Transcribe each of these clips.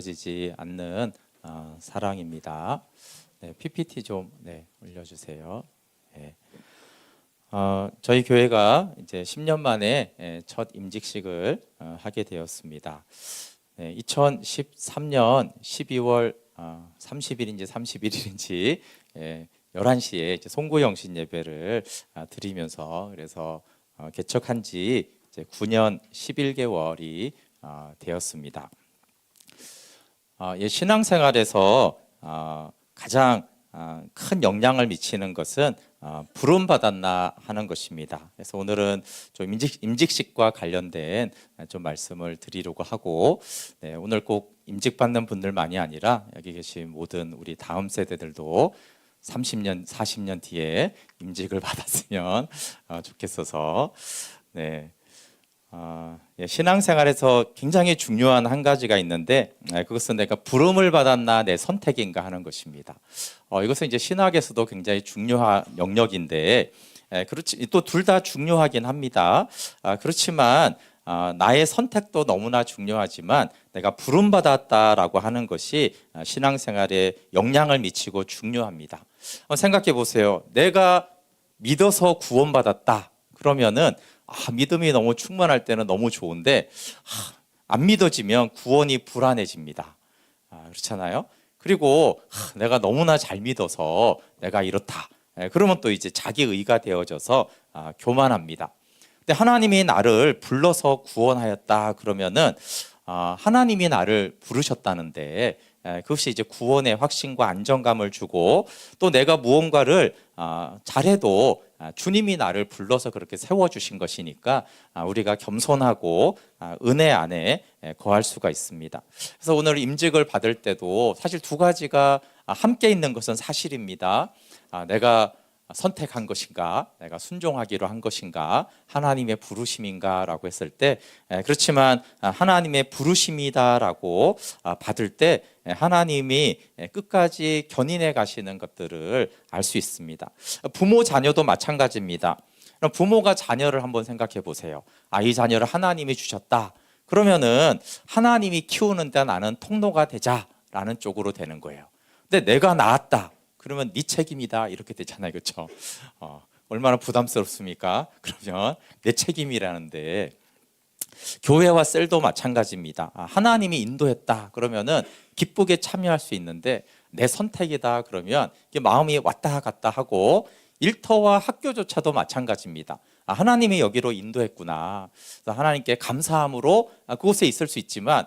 지지 않는 사랑입니다. 네, PPT 좀 올려주세요. 네. 저희 교회가 이제 10년 만에 첫 임직식을 하게 되었습니다. 2013년 12월 30일인지 31일인지 11시에 이제 송구영신 예배를 드리면서 그래서 개척한 지 이제 9년 11개월이 되었습니다. 신앙생활에서 가장 큰 영향을 미치는 것은 부름 받았나 하는 것입니다. 그래서 오늘은 좀 임직식과 관련된 좀 말씀을 드리려고 하고, 오늘 꼭 임직 받는 분들만이 아니라 여기 계신 모든 우리 다음 세대들도 30년, 40년 뒤에 임직을 받았으면 좋겠어서 신앙생활에서 굉장히 중요한 한 가지가 있는데 그것은 내가 부름을 받았나 내 선택인가 하는 것입니다. 이것은 이제 신학에서도 굉장히 중요한 영역인데 그렇지 또 둘 다 중요하긴 합니다. 그렇지만 나의 선택도 너무나 중요하지만 내가 부름 받았다라고 하는 것이 신앙생활에 영향을 미치고 중요합니다. 생각해 보세요. 내가 믿어서 구원받았다. 그러면은 믿음이 너무 충만할 때는 너무 좋은데 안 믿어지면 구원이 불안해집니다. 그렇잖아요. 그리고 내가 너무나 잘 믿어서 내가 이렇다. 그러면 또 이제 자기 의가 되어져서 교만합니다. 근데 하나님이 나를 불러서 구원하였다 그러면은 하나님이 나를 부르셨다는데 그것이 이제 구원의 확신과 안정감을 주고 또 내가 무언가를 잘해도 주님이 나를 불러서 그렇게 세워주신 것이니까 우리가 겸손하고 은혜 안에 거할 수가 있습니다. 그래서 오늘 임직을 받을 때도 사실 두 가지가 함께 있는 것은 사실입니다. 내가 선택한 것인가, 내가 순종하기로 한 것인가, 하나님의 부르심인가라고 했을 때 그렇지만 하나님의 부르심이다라고 받을 때 하나님이 끝까지 견인해 가시는 것들을 알 수 있습니다. 부모 자녀도 마찬가지입니다. 부모가 자녀를 한번 생각해 보세요. 이 자녀를 하나님이 주셨다. 그러면은 하나님이 키우는데 나는 통로가 되자라는 쪽으로 되는 거예요. 근데 내가 낳았다. 그러면 네 책임이다 이렇게 되잖아요, 그렇죠? 얼마나 부담스럽습니까? 그러면 내 책임이라는데 교회와 셀도 마찬가지입니다. 하나님이 인도했다 그러면은 기쁘게 참여할 수 있는데 내 선택이다 그러면 마음이 왔다 갔다 하고 일터와 학교조차도 마찬가지입니다. 하나님이 여기로 인도했구나. 그래서 하나님께 감사함으로 그곳에 있을 수 있지만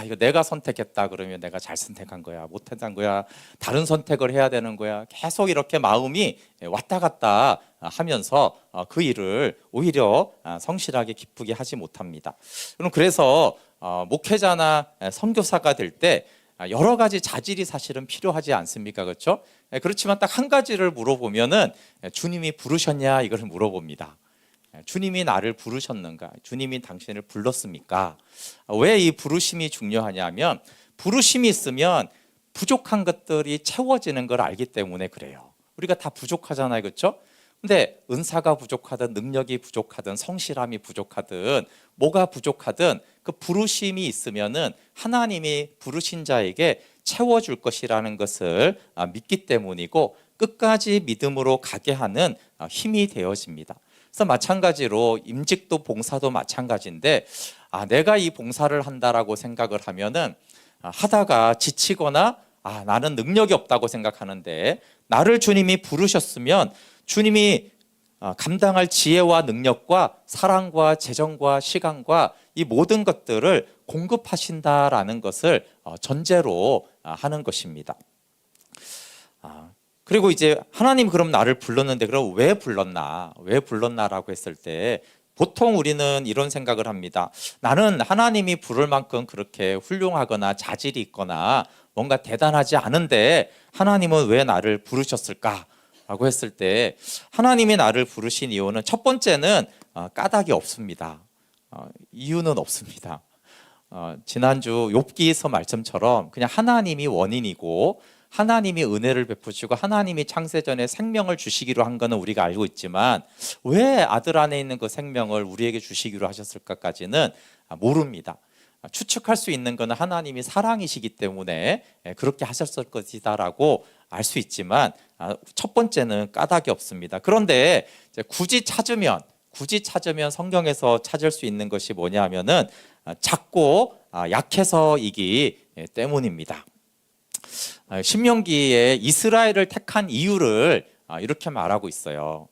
이거 내가 선택했다 그러면 내가 잘 선택한 거야, 못한 거야, 다른 선택을 해야 되는 거야. 계속 이렇게 마음이 왔다 갔다 하면서 그 일을 오히려 성실하게 기쁘게 하지 못합니다. 그럼 그래서 목회자나 선교사가 될 때 여러 가지 자질이 사실은 필요하지 않습니까? 그렇죠? 그렇지만 딱 한 가지를 물어보면은 주님이 부르셨냐 이걸 물어봅니다. 주님이 나를 부르셨는가? 주님이 당신을 불렀습니까? 왜 이 부르심이 중요하냐면 부르심이 있으면 부족한 것들이 채워지는 걸 알기 때문에 그래요. 우리가 다 부족하잖아요, 그렇죠? 근데 은사가 부족하든 능력이 부족하든 성실함이 부족하든 뭐가 부족하든 그 부르심이 있으면은 하나님이 부르신 자에게 채워줄 것이라는 것을 믿기 때문이고 끝까지 믿음으로 가게 하는 힘이 되어집니다. 그래서 마찬가지로 임직도 봉사도 마찬가지인데 내가 이 봉사를 한다라고 생각을 하면은 하다가 지치거나 나는 능력이 없다고 생각하는데 나를 주님이 부르셨으면 주님이 감당할 지혜와 능력과 사랑과 재정과 시간과 이 모든 것들을 공급하신다라는 것을 전제로 하는 것입니다. 그리고 이제 하나님 그럼 나를 불렀는데 그럼 왜 불렀나? 왜 불렀나라고 했을 때 보통 우리는 이런 생각을 합니다. 나는 하나님이 부를 만큼 그렇게 훌륭하거나 자질이 있거나 뭔가 대단하지 않은데 하나님은 왜 나를 부르셨을까? 라고 했을 때 하나님이 나를 부르신 이유는 첫 번째는 까닭이 없습니다. 이유는 없습니다. 지난주 욥기서 말씀처럼 그냥 하나님이 원인이고 하나님이 은혜를 베푸시고 하나님이 창세전에 생명을 주시기로 한 거는 우리가 알고 있지만 왜 아들 안에 있는 그 생명을 우리에게 주시기로 하셨을까까지는 모릅니다. 추측할 수 있는 것은 하나님이 사랑이시기 때문에 그렇게 하셨을 것이다라고 알 수 있지만 첫 번째는 까닭이 없습니다. 그런데 굳이 찾으면 성경에서 찾을 수 있는 것이 뭐냐면은 작고 약해서이기 때문입니다. 신명기에 이스라엘을 택한 이유를 이렇게 말하고 있어요.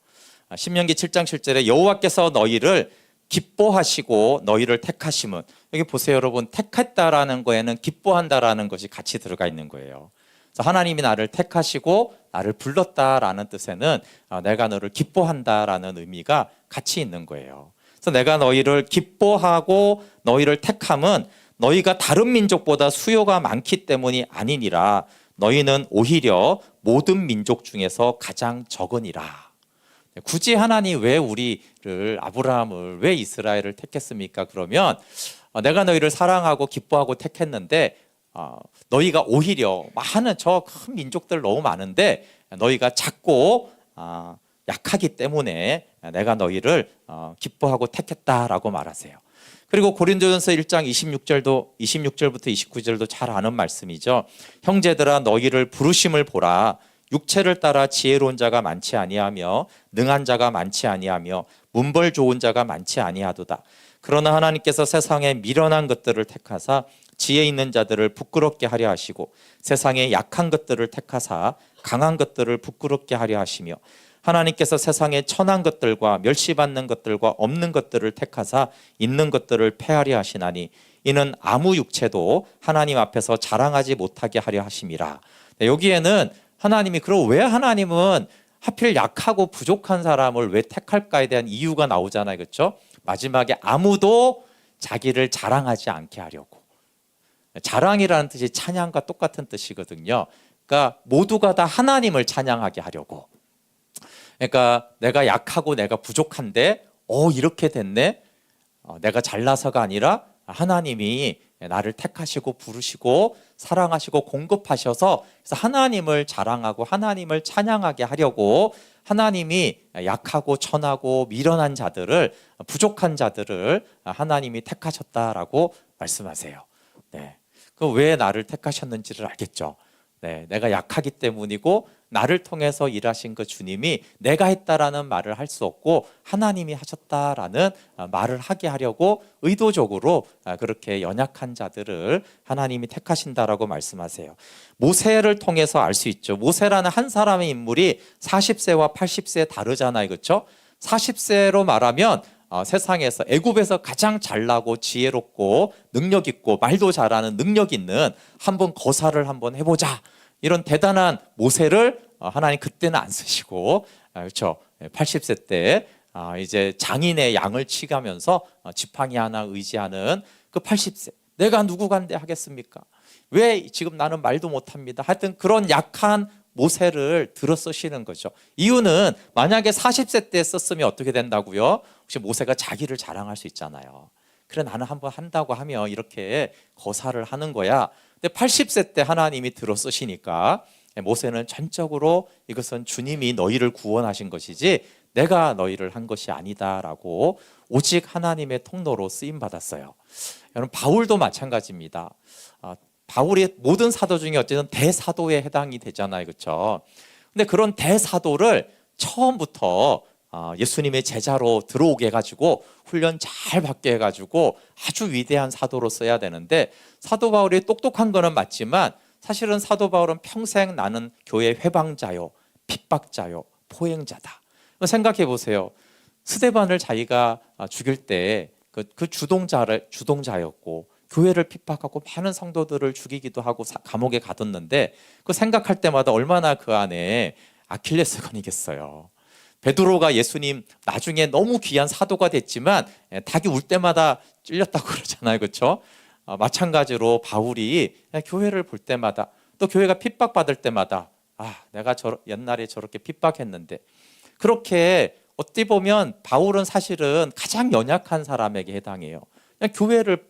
신명기 7장 7절에 여호와께서 너희를 기뻐하시고 너희를 택하심은, 여기 보세요 여러분, 택했다라는 거에는 기뻐한다라는 것이 같이 들어가 있는 거예요. 그래서 하나님이 나를 택하시고 나를 불렀다라는 뜻에는 내가 너를 기뻐한다라는 의미가 같이 있는 거예요. 그래서 내가 너희를 기뻐하고 너희를 택함은 너희가 다른 민족보다 수요가 많기 때문이 아니니라. 너희는 오히려 모든 민족 중에서 가장 적으니라. 굳이 하나님 왜 우리를, 아브라함을, 왜 이스라엘을 택했습니까? 그러면 내가 너희를 사랑하고 기뻐하고 택했는데 너희가 오히려 많은 저 큰 민족들 너무 많은데 너희가 작고 약하기 때문에 내가 너희를 기뻐하고 택했다라고 말하세요. 그리고 고린도전서 1장 26절부터 29절도 잘 아는 말씀이죠. 형제들아 너희를 부르심을 보라. 육체를 따라 지혜로운 자가 많지 아니하며 능한 자가 많지 아니하며 문벌 좋은 자가 많지 아니하도다. 그러나 하나님께서 세상에 미련한 것들을 택하사 지혜 있는 자들을 부끄럽게 하려 하시고 세상에 약한 것들을 택하사 강한 것들을 부끄럽게 하려 하시며 하나님께서 세상에 천한 것들과 멸시받는 것들과 없는 것들을 택하사 있는 것들을 폐하려 하시나니 이는 아무 육체도 하나님 앞에서 자랑하지 못하게 하려 하심이라. 여기에는 하나님이, 그럼 왜 하나님은 하필 약하고 부족한 사람을 왜 택할까에 대한 이유가 나오잖아요. 그렇죠? 마지막에 아무도 자기를 자랑하지 않게 하려고. 자랑이라는 뜻이 찬양과 똑같은 뜻이거든요. 그러니까 모두가 다 하나님을 찬양하게 하려고. 그러니까 내가 약하고 내가 부족한데 이렇게 됐네. 내가 잘나서가 아니라 하나님이 나를 택하시고 부르시고 사랑하시고 공급하셔서, 그래서 하나님을 자랑하고 하나님을 찬양하게 하려고 하나님이 약하고 천하고 미련한 자들을, 부족한 자들을 하나님이 택하셨다라고 말씀하세요. 네. 그 왜 나를 택하셨는지를 알겠죠. 네, 내가 약하기 때문이고 나를 통해서 일하신 그 주님이 내가 했다라는 말을 할 수 없고 하나님이 하셨다라는 말을 하게 하려고 의도적으로 그렇게 연약한 자들을 하나님이 택하신다라고 말씀하세요. 모세를 통해서 알 수 있죠. 모세라는 한 사람의 인물이 40세와 80세 다르잖아요. 그렇죠? 40세로 말하면 세상에서 애굽에서 가장 잘나고 지혜롭고 능력 있고 말도 잘하는 능력 있는 한번 거사를 한번 해보자, 이런 대단한 모세를 하나님 그때는 안 쓰시고, 그렇죠, 80세 때 이제 장인의 양을 치가면서 지팡이 하나 의지하는 그 80세, 내가 누구간데 하겠습니까? 왜 지금 나는 말도 못합니다. 하여튼 그런 약한 모세를 들어 쓰시는 거죠. 이유는 만약에 40세 때 썼으면 어떻게 된다고요? 혹시 모세가 자기를 자랑할 수 있잖아요. 그래 나는 한번 한다고 하면 이렇게 거사를 하는 거야. 근데 80세 때 하나님이 들어 쓰시니까 모세는 전적으로 이것은 주님이 너희를 구원하신 것이지 내가 너희를 한 것이 아니다라고 오직 하나님의 통로로 쓰임 받았어요. 여러분 바울도 마찬가지입니다. 바울이 모든 사도 중에 어쨌든 대사도에 해당이 되잖아요. 그렇죠? 근데 그런 대사도를 처음부터 예수님의 제자로 들어오게 해가지고 훈련 잘 받게 해가지고 아주 위대한 사도로 써야 되는데, 사도 바울이 똑똑한 거는 맞지만 사실은 사도 바울은 평생 나는 교회 회방자요, 핍박자요, 포행자다. 생각해 보세요. 스데반을 자기가 죽일 때 그 주동자였고 교회를 핍박하고 많은 성도들을 죽이기도 하고 감옥에 가뒀는데, 그 생각할 때마다 얼마나 그 안에 아킬레스건이겠어요. 베드로가 예수님 나중에 너무 귀한 사도가 됐지만 닭이 울 때마다 찔렸다고 그러잖아요. 그렇죠? 마찬가지로 바울이 교회를 볼 때마다, 또 교회가 핍박받을 때마다 내가 옛날에 저렇게 핍박했는데, 그렇게 어떻게 보면 바울은 사실은 가장 연약한 사람에게 해당해요. 그냥 교회를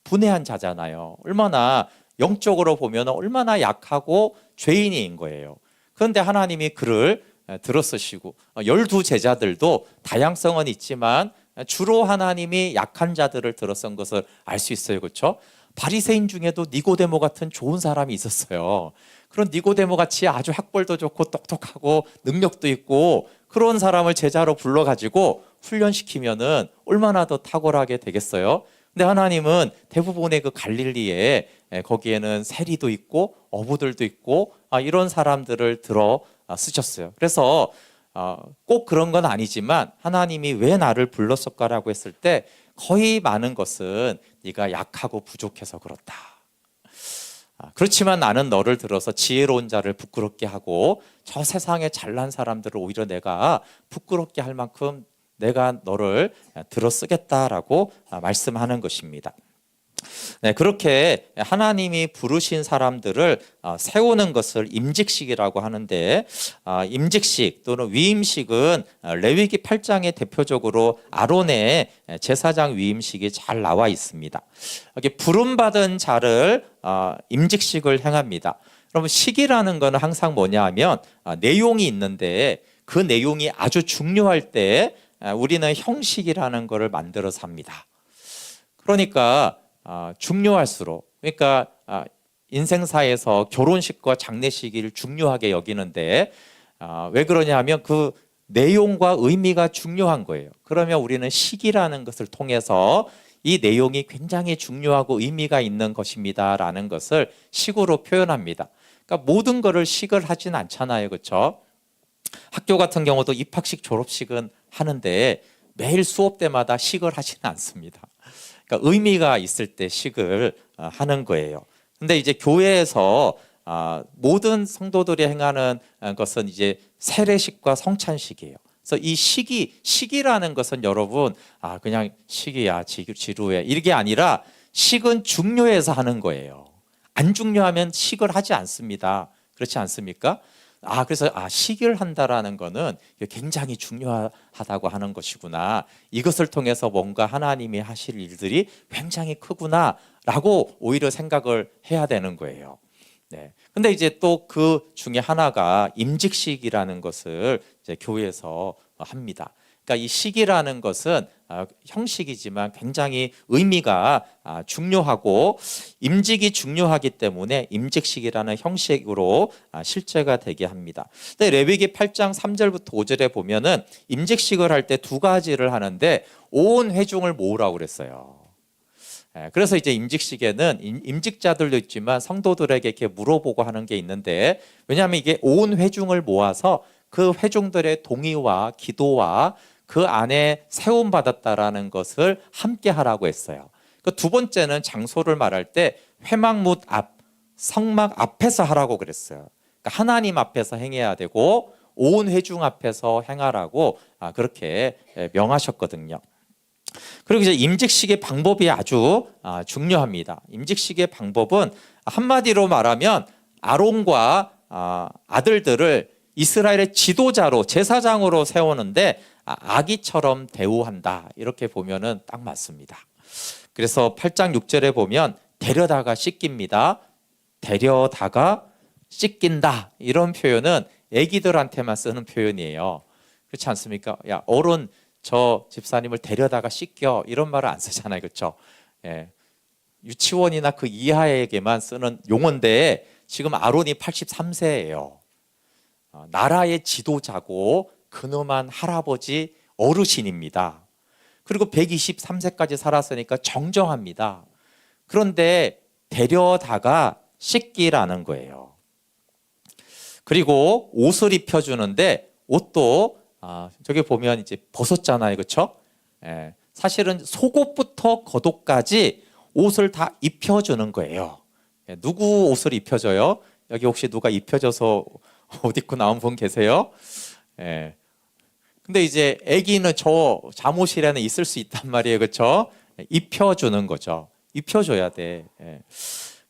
분해한 자잖아요. 얼마나 영적으로 보면 얼마나 약하고 죄인인 거예요. 그런데 하나님이 그를 들어쓰시고 12 제자들도 다양성은 있지만 주로 하나님이 약한 자들을 들어 쓴 것을 알 수 있어요. 그렇죠? 바리새인 중에도 니고데모 같은 좋은 사람이 있었어요. 그런 니고데모 같이 아주 학벌도 좋고 똑똑하고 능력도 있고 그런 사람을 제자로 불러가지고 훈련시키면은 얼마나 더 탁월하게 되겠어요. 근데 하나님은 대부분의 그 갈릴리에 거기에는 세리도 있고 어부들도 있고 이런 사람들을 들어 쓰셨어요. 그래서 꼭 그런 건 아니지만 하나님이 왜 나를 불렀을까라고 했을 때 거의 많은 것은 네가 약하고 부족해서 그렇다. 그렇지만 나는 너를 들어서 지혜로운 자를 부끄럽게 하고 저 세상에 잘난 사람들을 오히려 내가 부끄럽게 할 만큼 내가 너를 들어 쓰겠다라고 말씀하는 것입니다. 네, 그렇게 하나님이 부르신 사람들을 세우는 것을 임직식이라고 하는데 임직식 또는 위임식은 레위기 8장에 대표적으로 아론의 제사장 위임식이 잘 나와 있습니다. 여기 부름받은 자를 임직식을 행합니다. 여러분 식이라는 것은 항상 뭐냐 하면 내용이 있는데 그 내용이 아주 중요할 때 우리는 형식이라는 것을 만들어서 합니다. 그러니까 중요할수록 그러니까 인생사에서 결혼식과 장례식을 중요하게 여기는데 왜 그러냐 하면 그 내용과 의미가 중요한 거예요. 그러면 우리는 식이라는 것을 통해서 이 내용이 굉장히 중요하고 의미가 있는 것입니다라는 것을 식으로 표현합니다. 그러니까 모든 것을 식을 하진 않잖아요. 그렇죠? 학교 같은 경우도 입학식 졸업식은 하는데 매일 수업 때마다 식을 하지는 않습니다. 그러니까 의미가 있을 때 식을 하는 거예요. 근데 이제 교회에서 모든 성도들이 행하는 것은 이제 세례식과 성찬식이에요. 그래서 이 식이라는 것은 여러분 그냥 식이야 지루해 이게 아니라 식은 중요해서 하는 거예요. 안 중요하면 식을 하지 않습니다. 그렇지 않습니까? 그래서 식을 한다라는 거는 굉장히 중요하다고 하는 것이구나. 이것을 통해서 뭔가 하나님이 하실 일들이 굉장히 크구나라고 오히려 생각을 해야 되는 거예요. 네. 근데 이제 또 그 중에 하나가 임직식이라는 것을 이제 교회에서 합니다. 그러니까 이 식이라는 것은 형식이지만 굉장히 의미가 중요하고 임직이 중요하기 때문에 임직식이라는 형식으로 실제가 되게 합니다. 근데 레위기 8장 3절부터 5절에 보면은 임직식을 할 때 두 가지를 하는데 온 회중을 모으라고 그랬어요. 그래서 이제 임직식에는 임직자들도 있지만 성도들에게 이렇게 물어보고 하는 게 있는데 왜냐하면 이게 온 회중을 모아서 그 회중들의 동의와 기도와 그 안에 세움 받았다라는 것을 함께 하라고 했어요. 그 두 번째는 장소를 말할 때 회막문 앞, 성막 앞에서 하라고 그랬어요. 그러니까 하나님 앞에서 행해야 되고 온 회중 앞에서 행하라고 그렇게 명하셨거든요. 그리고 이제 임직식의 방법이 아주 중요합니다. 임직식의 방법은 한마디로 말하면 아론과 아들들을 이스라엘의 지도자로 제사장으로 세우는데 아기처럼 대우한다. 이렇게 보면은 딱 맞습니다. 그래서 8장 6절에 보면 데려다가 씻깁니다. 데려다가 씻긴다. 이런 표현은 아기들한테만 쓰는 표현이에요. 그렇지 않습니까? 야, 어른 저 집사님을 데려다가 씻겨. 이런 말을 안 쓰잖아요. 그렇죠? 예. 유치원이나 그 이하에게만 쓰는 용어인데 지금 아론이 83세예요. 나라의 지도자고 근엄한 할아버지 어르신입니다. 그리고 123세까지 살았으니까 정정합니다. 그런데 데려다가 씻기라는 거예요. 그리고 옷을 입혀주는데 옷도 저기 보면 이제 벗었잖아요. 그렇죠? 사실은 속옷부터 겉옷까지 옷을 다 입혀주는 거예요. 누구 옷을 입혀줘요? 여기 혹시 누가 입혀줘서 옷 입고 나온 분 계세요? 근데 이제 아기는 저 잠옷이라는 있을 수 있단 말이에요. 그렇죠? 입혀주는 거죠. 입혀줘야 돼.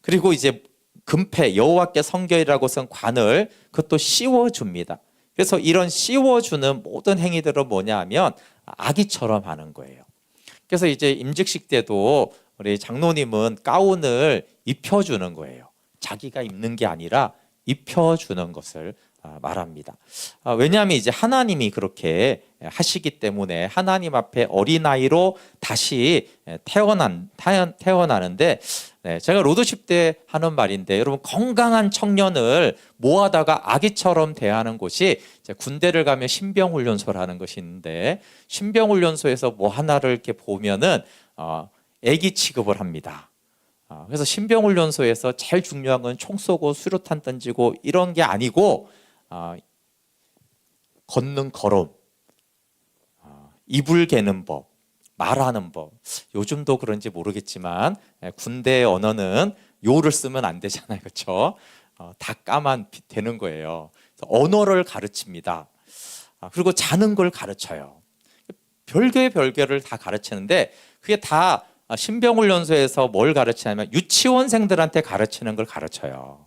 그리고 이제 금패 여호와께 성결이라고 쓴 관을 그것도 씌워줍니다. 그래서 이런 씌워주는 모든 행위들은 뭐냐 하면 아기처럼 하는 거예요. 그래서 이제 임직식 때도 우리 장로님은 가운을 입혀주는 거예요. 자기가 입는 게 아니라 입혀주는 것을 말합니다. 왜냐하면 이제 하나님이 그렇게 하시기 때문에 하나님 앞에 어린아이로 다시 태어나는데, 제가 로드십 때 하는 말인데, 여러분 건강한 청년을 모아다가 아기처럼 대하는 곳이 이제 군대를 가면 신병훈련소라는 것이 있는데, 신병훈련소에서 뭐 하나를 이렇게 보면은 아기 취급을 합니다. 그래서 신병훈련소에서 제일 중요한 건 총 쏘고 수류탄 던지고 이런 게 아니고 걷는 걸음, 이불 개는 법, 말하는 법. 요즘도 그런지 모르겠지만 군대 언어는 요를 쓰면 안 되잖아요, 그렇죠? 다 까만 되는 거예요. 그래서 언어를 가르칩니다. 그리고 자는 걸 가르쳐요. 별개를 다 가르치는데, 그게 다 신병훈련소에서 뭘 가르치냐면 유치원생들한테 가르치는 걸 가르쳐요.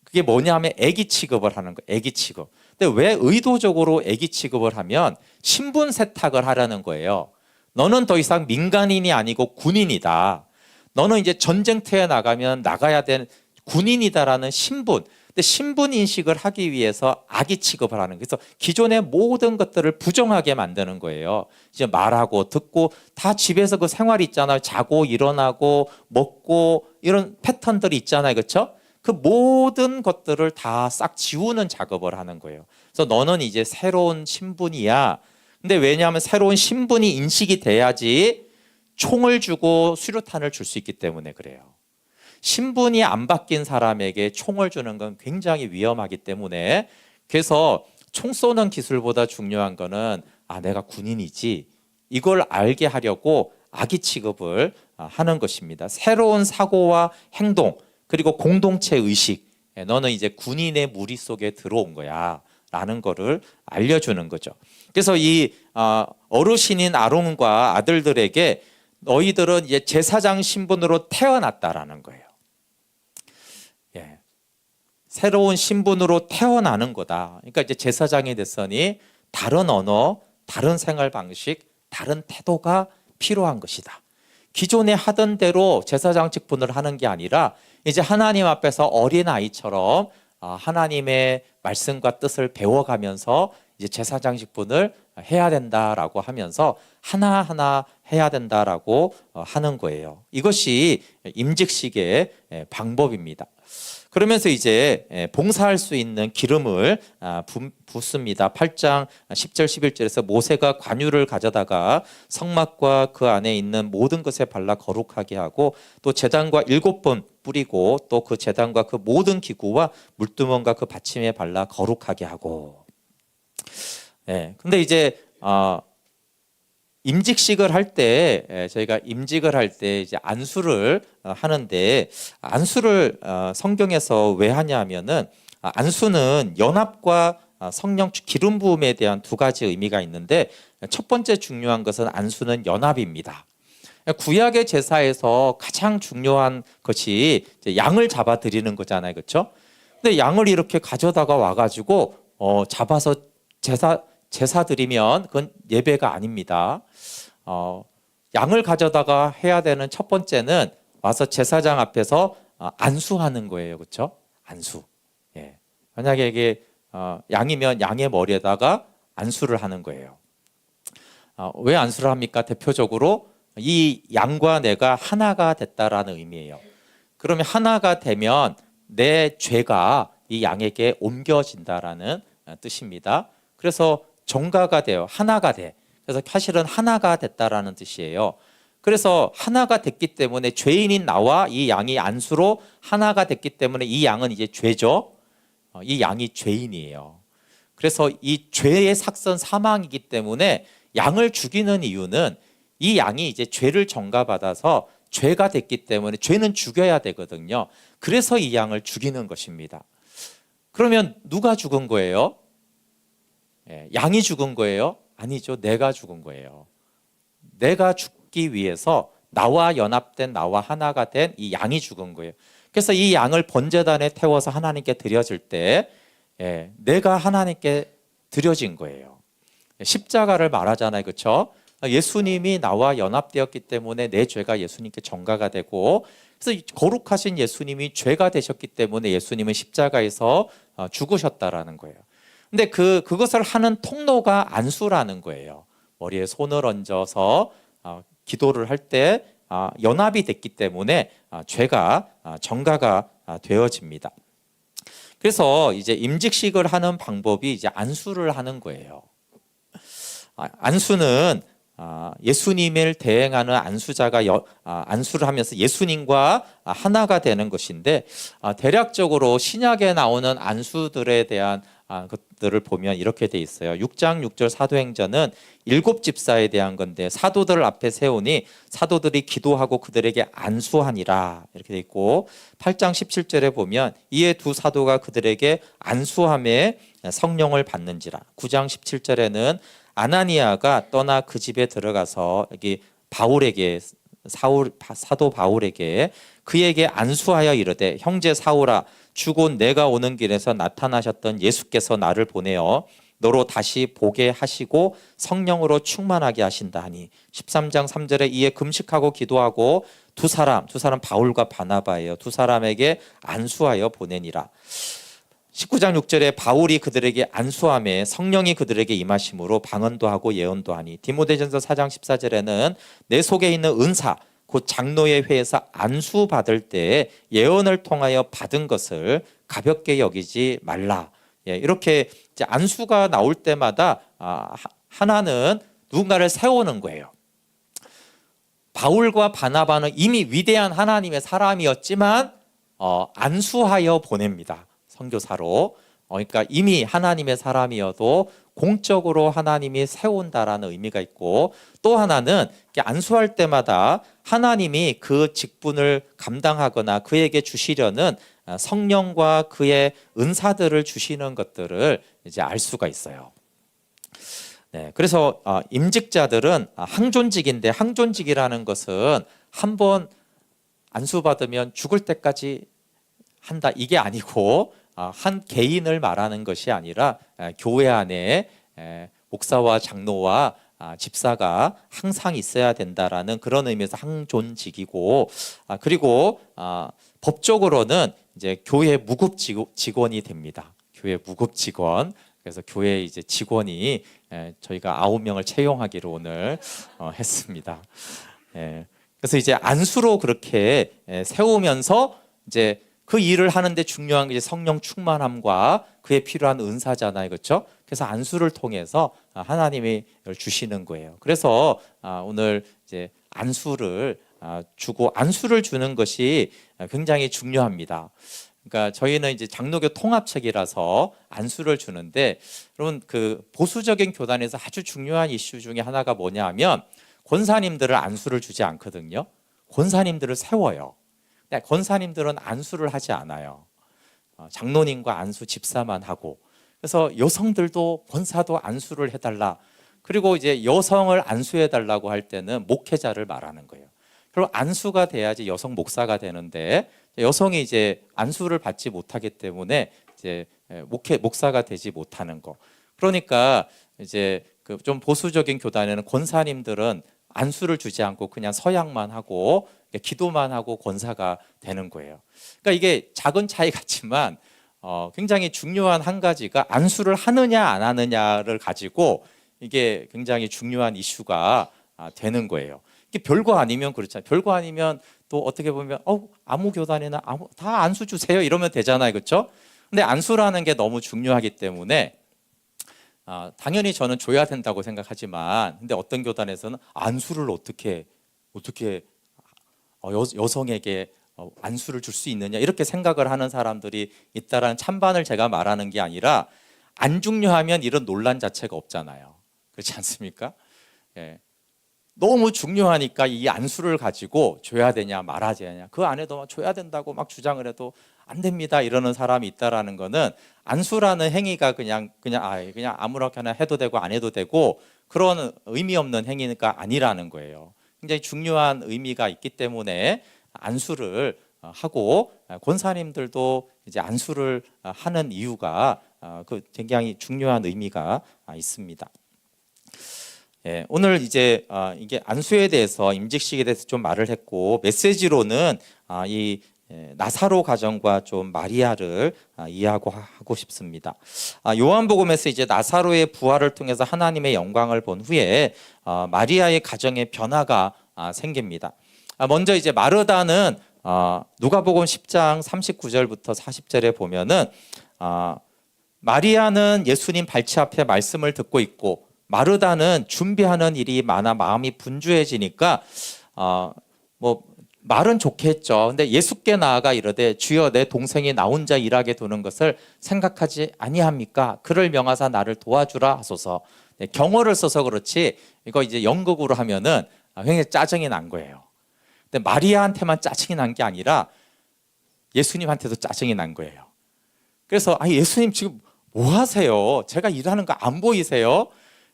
그게 뭐냐면 애기 취급을 하는 거예요. 애기 취급. 근데 왜 의도적으로 애기 취급을 하면 신분 세탁을 하려는 거예요. 너는 더 이상 민간인이 아니고 군인이다. 너는 이제 전쟁터에 나가면 나가야 될 군인이다라는 신분. 근데 신분 인식을 하기 위해서 아기 취급을 하는 거예요. 그래서 기존의 모든 것들을 부정하게 만드는 거예요. 이제 말하고 듣고 다 집에서 그 생활이 있잖아요. 자고 일어나고 먹고 이런 패턴들이 있잖아요. 그렇죠? 그 모든 것들을 다 싹 지우는 작업을 하는 거예요. 그래서 너는 이제 새로운 신분이야. 근데 왜냐하면 새로운 신분이 인식이 돼야지 총을 주고 수류탄을 줄 수 있기 때문에 그래요. 신분이 안 바뀐 사람에게 총을 주는 건 굉장히 위험하기 때문에, 그래서 총 쏘는 기술보다 중요한 거는 내가 군인이지, 이걸 알게 하려고 아기 취급을 하는 것입니다. 새로운 사고와 행동, 그리고 공동체 의식, 너는 이제 군인의 무리 속에 들어온 거야 라는 거를 알려주는 거죠. 그래서 이 어르신인 아론과 아들들에게 너희들은 이제 제사장 신분으로 태어났다라는 거예요. 새로운 신분으로 태어나는 거다. 그러니까 이제 제사장이 됐으니 다른 언어, 다른 생활 방식, 다른 태도가 필요한 것이다. 기존에 하던 대로 제사장 직분을 하는 게 아니라 이제 하나님 앞에서 어린아이처럼 하나님의 말씀과 뜻을 배워가면서 이제 제사장 직분을 해야 된다라고 하면서 하나하나 해야 된다라고 하는 거예요. 이것이 임직식의 방법입니다. 그러면서 이제 봉사할 수 있는 기름을 붓습니다. 8장 10절 11절에서 모세가 관유를 가져다가 성막과 그 안에 있는 모든 것에 발라 거룩하게 하고, 또 제단과 7번 뿌리고, 또 그 제단과 그 모든 기구와 물두멍과 그 받침에 발라 거룩하게 하고. 근데 이제 임직식을 할 때, 저희가 임직을 할 때 이제 안수를 하는데, 안수를 성경에서 왜 하냐면은 안수는 연합과 성령 기름 부음에 대한 두 가지 의미가 있는데, 첫 번째 중요한 것은 안수는 연합입니다. 구약의 제사에서 가장 중요한 것이 양을 잡아 드리는 거잖아요, 그렇죠? 근데 양을 이렇게 가져다가 와가지고 잡아서 제사 드리면 그건 예배가 아닙니다. 양을 가져다가 해야 되는 첫 번째는 와서 제사장 앞에서 안수하는 거예요, 그렇죠? 안수. 만약에 이게 양이면 양의 머리에다가 안수를 하는 거예요. 왜 안수를 합니까? 대표적으로 이 양과 내가 하나가 됐다라는 의미예요. 그러면 하나가 되면 내 죄가 이 양에게 옮겨진다라는 뜻입니다. 그래서 정가가 돼요. 하나가 돼. 그래서 사실은 하나가 됐다라는 뜻이에요. 그래서 하나가 됐기 때문에 죄인인 나와 이 양이 안수로 하나가 됐기 때문에 이 양은 이제 죄죠. 이 양이 죄인이에요. 그래서 이 죄의 삭선 사망이기 때문에 양을 죽이는 이유는 이 양이 이제 죄를 전가받아서 죄가 됐기 때문에 죄는 죽여야 되거든요. 그래서 이 양을 죽이는 것입니다. 그러면 누가 죽은 거예요? 양이 죽은 거예요? 아니죠. 내가 죽은 거예요. 내가 죽기 위해서 나와 연합된, 나와 하나가 된 이 양이 죽은 거예요. 그래서 이 양을 번제단에 태워서 하나님께 드려질 때 내가 하나님께 드려진 거예요. 십자가를 말하잖아요, 그렇죠? 예수님이 나와 연합되었기 때문에 내 죄가 예수님께 전가가 되고, 그래서 거룩하신 예수님이 죄가 되셨기 때문에 예수님은 십자가에서 죽으셨다라는 거예요. 근데 그것을 하는 통로가 안수라는 거예요. 머리에 손을 얹어서 기도를 할 때 연합이 됐기 때문에 죄가 정가가 되어집니다. 그래서 이제 임직식을 하는 방법이 이제 안수를 하는 거예요. 안수는 예수님을 대행하는 안수자가 안수를 하면서 예수님과 하나가 되는 것인데, 대략적으로 신약에 나오는 안수들에 대한 것들을 보면 이렇게 돼 있어요. 6장 6절 사도행전은 7집사에 대한 건데, 사도들 앞에 세우니 사도들이 기도하고 그들에게 안수하니라 이렇게 돼 있고, 8장 17절에 보면 이에 두 사도가 그들에게 안수함에 성령을 받는지라. 9장 17절에는 아나니아가 떠나 그 집에 들어가서 여기 바울에게 사도 바울에게 그에게 안수하여 이르되, 형제 사울아, 주곧 내가 오는 길에서 나타나셨던 예수께서 나를 보내어 너로 다시 보게 하시고 성령으로 충만하게 하신다 하니. 13장 3절에 이에 금식하고 기도하고 두 사람 바울과 바나바예요. 두 사람에게 안수하여 보내니라. 19장 6절에 바울이 그들에게 안수함에 성령이 그들에게 임하심으로 방언도 하고 예언도 하니. 디모데전서 4장 14절에는 내 속에 있는 은사 곧 장로의 회에서 안수 받을 때 예언을 통하여 받은 것을 가볍게 여기지 말라. 이렇게 이제 안수가 나올 때마다 하나는 누군가를 세우는 거예요. 바울과 바나바는 이미 위대한 하나님의 사람이었지만 안수하여 보냅니다. 선교사로. 그러니까 이미 하나님의 사람이어도 공적으로 하나님이 세운다라는 의미가 있고, 또 하나는 안수할 때마다 하나님이 그 직분을 감당하거나 그에게 주시려는 성령과 그의 은사들을 주시는 것들을 이제 알 수가 있어요. 네, 그래서 임직자들은 항존직인데, 항존직이라는 것은 한번 안수받으면 죽을 때까지 한다 이게 아니고, 한 개인을 말하는 것이 아니라 교회 안에 목사와 장로와 집사가 항상 있어야 된다라는 그런 의미에서 항존직이고, 그리고 법적으로는 이제 교회 무급 직원이 됩니다. 교회 무급 직원. 그래서 교회 이제 직원이 저희가 9명을 채용하기로 오늘 했습니다. 그래서 이제 안수로 그렇게 세우면서 이제 그 일을 하는데 중요한 게 이제 성령 충만함과 그에 필요한 은사잖아요, 그렇죠? 그래서 안수를 통해서 하나님이 주시는 거예요. 그래서 오늘 이제 안수를 주고, 안수를 주는 것이 굉장히 중요합니다. 그러니까 저희는 이제 장로교 통합책이라서 안수를 주는데, 여러분 그 보수적인 교단에서 아주 중요한 이슈 중에 하나가 뭐냐면 권사님들을 안수를 주지 않거든요. 권사님들을 세워요. 권사님들은 안수를 하지 않아요. 장로님과 안수 집사만 하고. 그래서 여성들도 권사도 안수를 해달라. 그리고 이제 여성을 안수해달라고 할 때는 목회자를 말하는 거예요. 그리고 안수가 돼야지 여성 목사가 되는데, 여성이 이제 안수를 받지 못하기 때문에 이제 목사가 되지 못하는 거. 그러니까 이제 그 좀 보수적인 교단에는 권사님들은 안수를 주지 않고 그냥 서약만 하고 기도만 하고 권사가 되는 거예요. 그러니까 이게 작은 차이 같지만 굉장히 중요한 한 가지가 안수를 하느냐 안 하느냐를 가지고 이게 굉장히 중요한 이슈가 되는 거예요. 이게 별거 아니면 그렇잖아요. 별거 아니면 또 어떻게 보면 아무 교단이나 다 안수 주세요 이러면 되잖아요, 그렇죠? 근데 안수라는 게 너무 중요하기 때문에 당연히 저는 줘야 된다고 생각하지만, 근데 어떤 교단에서는 안수를 어떻게 여성에게 안수를 줄 수 있느냐 이렇게 생각을 하는 사람들이 있다라는 찬반을 제가 말하는 게 아니라, 안 중요하면 이런 논란 자체가 없잖아요. 그렇지 않습니까? 너무 중요하니까 이 안수를 가지고 줘야 되냐 말아야 되냐, 그 안에도 막 줘야 된다고 막 주장을 해도 안 됩니다 이러는 사람이 있다라는 거는, 안수라는 행위가 그냥 아무렇게나 해도 되고 안 해도 되고 그런 의미 없는 행위가 아니라는 거예요. 굉장히 중요한 의미가 있기 때문에 안수를 하고, 권사님들도 이제 안수를 하는 이유가 그 굉장히 중요한 의미가 있습니다. 오늘 이제 이게 안수에 대해서, 임직식에 대해서 좀 말을 했고, 메시지로는 이 나사로 가정과 좀 마리아를 이해하고 싶습니다. 요한복음에서 이제 나사로의 부활을 통해서 하나님의 영광을 본 후에 마리아의 가정에 변화가 생깁니다. 먼저 이제 마르다는 누가복음 10장 39절부터 40절에 보면은 마리아는 예수님 발치 앞에 말씀을 듣고 있고 마르다는 준비하는 일이 많아 마음이 분주해지니까 뭐 말은 좋게 했죠. 근데 예수께 나아가 이르되 주여 내 동생이 나 혼자 일하게 두는 것을 생각하지 아니합니까? 그를 명하사 나를 도와주라 하소서. 경어를 써서 그렇지 이거 이제 영국으로 하면은 굉장히 짜증이 난 거예요. 근데 마리아한테만 짜증이 난 게 아니라 예수님한테도 짜증이 난 거예요. 그래서 예수님 지금 뭐 하세요? 제가 일하는 거 안 보이세요?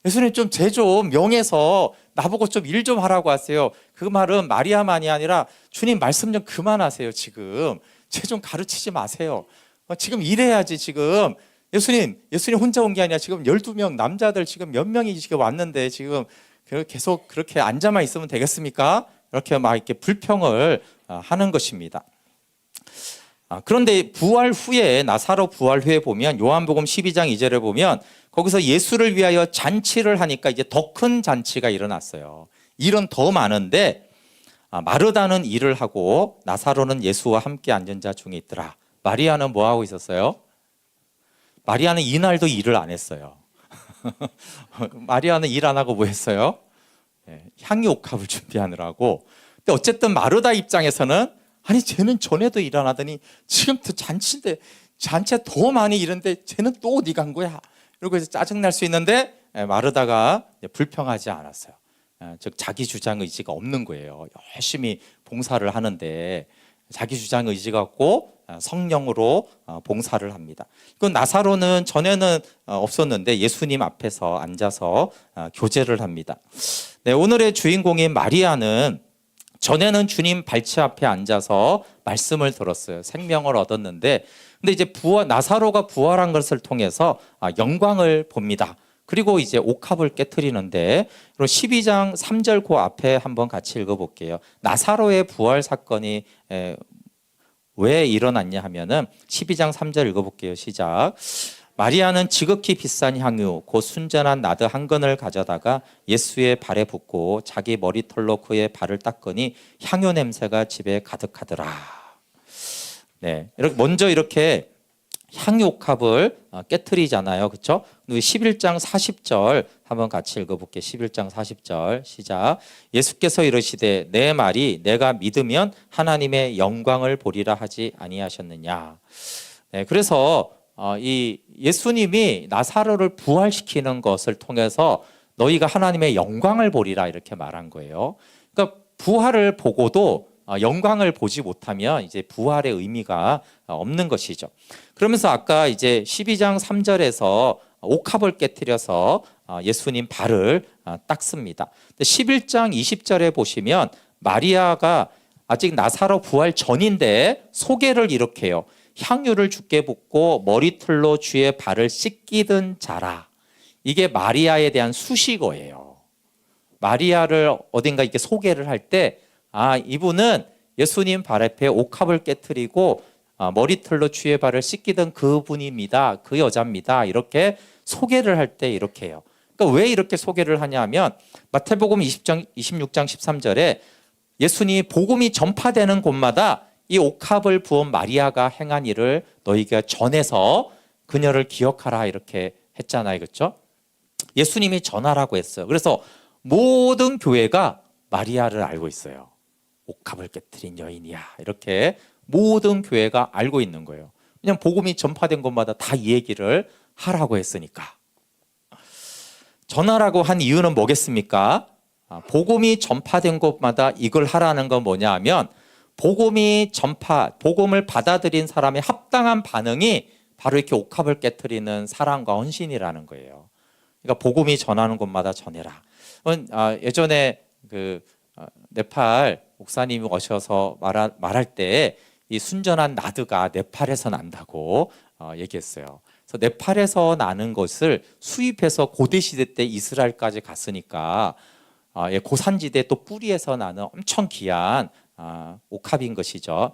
예수님 좀 제 좀 명해서 나보고 좀 일 좀 하라고 하세요. 그 말은 마리아만이 아니라 주님 말씀 좀 그만하세요. 지금 제 좀 가르치지 마세요. 지금 일해야지. 지금 예수님 혼자 온 게 아니라 지금 12명 남자들 지금 몇 명이 지금 왔는데 지금 계속 그렇게 앉아만 있으면 되겠습니까? 이렇게 막 이렇게 불평을 하는 것입니다. 그런데 부활 후에 나사로 부활 후에 보면 요한복음 12장 2절에 보면 거기서 예수를 위하여 잔치를 하니까 이제 더 큰 잔치가 일어났어요. 일은 더 많은데 마르다는 일을 하고 나사로는 예수와 함께 앉은 자 중에 있더라. 마리아는 뭐 하고 있었어요? 마리아는 이날도 일을 안 했어요. 마리아는 일 안 하고 뭐 했어요? 향유 옥합을 준비하느라고. 근데 어쨌든 마르다 입장에서는 아니 쟤는 전에도 일 안 하더니 지금 또 잔치인데 잔치에 더 많이 일했는데 쟤는 또 어디 간 거야? 이러고 이제 짜증날 수 있는데 마르다가 불평하지 않았어요. 즉 자기 주장 의지가 없는 거예요. 열심히 봉사를 하는데 자기 주장 의지가 없고 성령으로 봉사를 합니다. 그 나사로는 전에는 없었는데 예수님 앞에서 앉아서 교제를 합니다. 네, 오늘의 주인공인 마리아는 전에는 주님 발치 앞에 앉아서 말씀을 들었어요. 생명을 얻었는데 근데 이제 나사로가 부활한 것을 통해서 영광을 봅니다. 그리고 이제 옥합을 깨트리는데 12장 3절 그 앞에 한번 같이 읽어볼게요. 나사로의 부활 사건이 왜 일어났냐 하면은 12장 3절 읽어볼게요. 시작. 마리아는 지극히 비싼 향유 곧 순전한 나드 한 근을 가져다가 예수의 발에 붓고 자기 머리털로 그의 발을 닦으니 향유 냄새가 집에 가득하더라. 네, 먼저 이렇게 향유옥합을 깨트리잖아요. 그렇죠? 11장 40절 한번 같이 읽어볼게요. 11장 40절 시작. 예수께서 이르시되 내 말이 내가 믿으면 하나님의 영광을 보리라 하지 아니하셨느냐. 네, 그래서 이 예수님이 나사로를 부활시키는 것을 통해서 너희가 하나님의 영광을 보리라 이렇게 말한 거예요. 그러니까 부활을 보고도 영광을 보지 못하면 이제 부활의 의미가 없는 것이죠. 그러면서 아까 이제 12장 3절에서 옥합을 깨트려서 예수님 발을 닦습니다. 11장 20절에 보시면 마리아가 아직 나사로 부활 전인데 소개를 이렇게 해요. 향유를 주께 붓고 머리털로 주의 발을 씻기던 자라. 이게 마리아에 대한 수식어예요. 마리아를 어딘가 이렇게 소개를 할 때 이분은 예수님 발 앞에 옥합을 깨트리고 머리털로 주의 발을 씻기던 그분입니다. 그 여자입니다. 이렇게 소개를 할 때 이렇게 해요. 그러니까 왜 이렇게 소개를 하냐면 마태복음 26장 13절에 예수님이 복음이 전파되는 곳마다 이 옥합을 부은 마리아가 행한 일을 너희가 전해서 그녀를 기억하라 이렇게 했잖아요. 그렇죠? 예수님이 전하라고 했어요. 그래서 모든 교회가 마리아를 알고 있어요. 옥합을 깨트린 여인이야. 이렇게 모든 교회가 알고 있는 거예요. 그냥 복음이 전파된 곳마다 다 이 얘기를 하라고 했으니까. 전하라고 한 이유는 뭐겠습니까? 복음이 전파된 곳마다 이걸 하라는 건 뭐냐 하면 복음을 받아들인 사람의 합당한 반응이 바로 이렇게 옥합을 깨트리는 사랑과 헌신이라는 거예요. 그러니까 복음이 전하는 곳마다 전해라. 예전에 네팔 목사님이 오셔서 말할 때 이 순전한 나드가 네팔에서 난다고 얘기했어요. 그래서 네팔에서 나는 것을 수입해서 고대 시대 때 이스라엘까지 갔으니까 고산지대 또 뿌리에서 나는 엄청 귀한 옥합인 것이죠.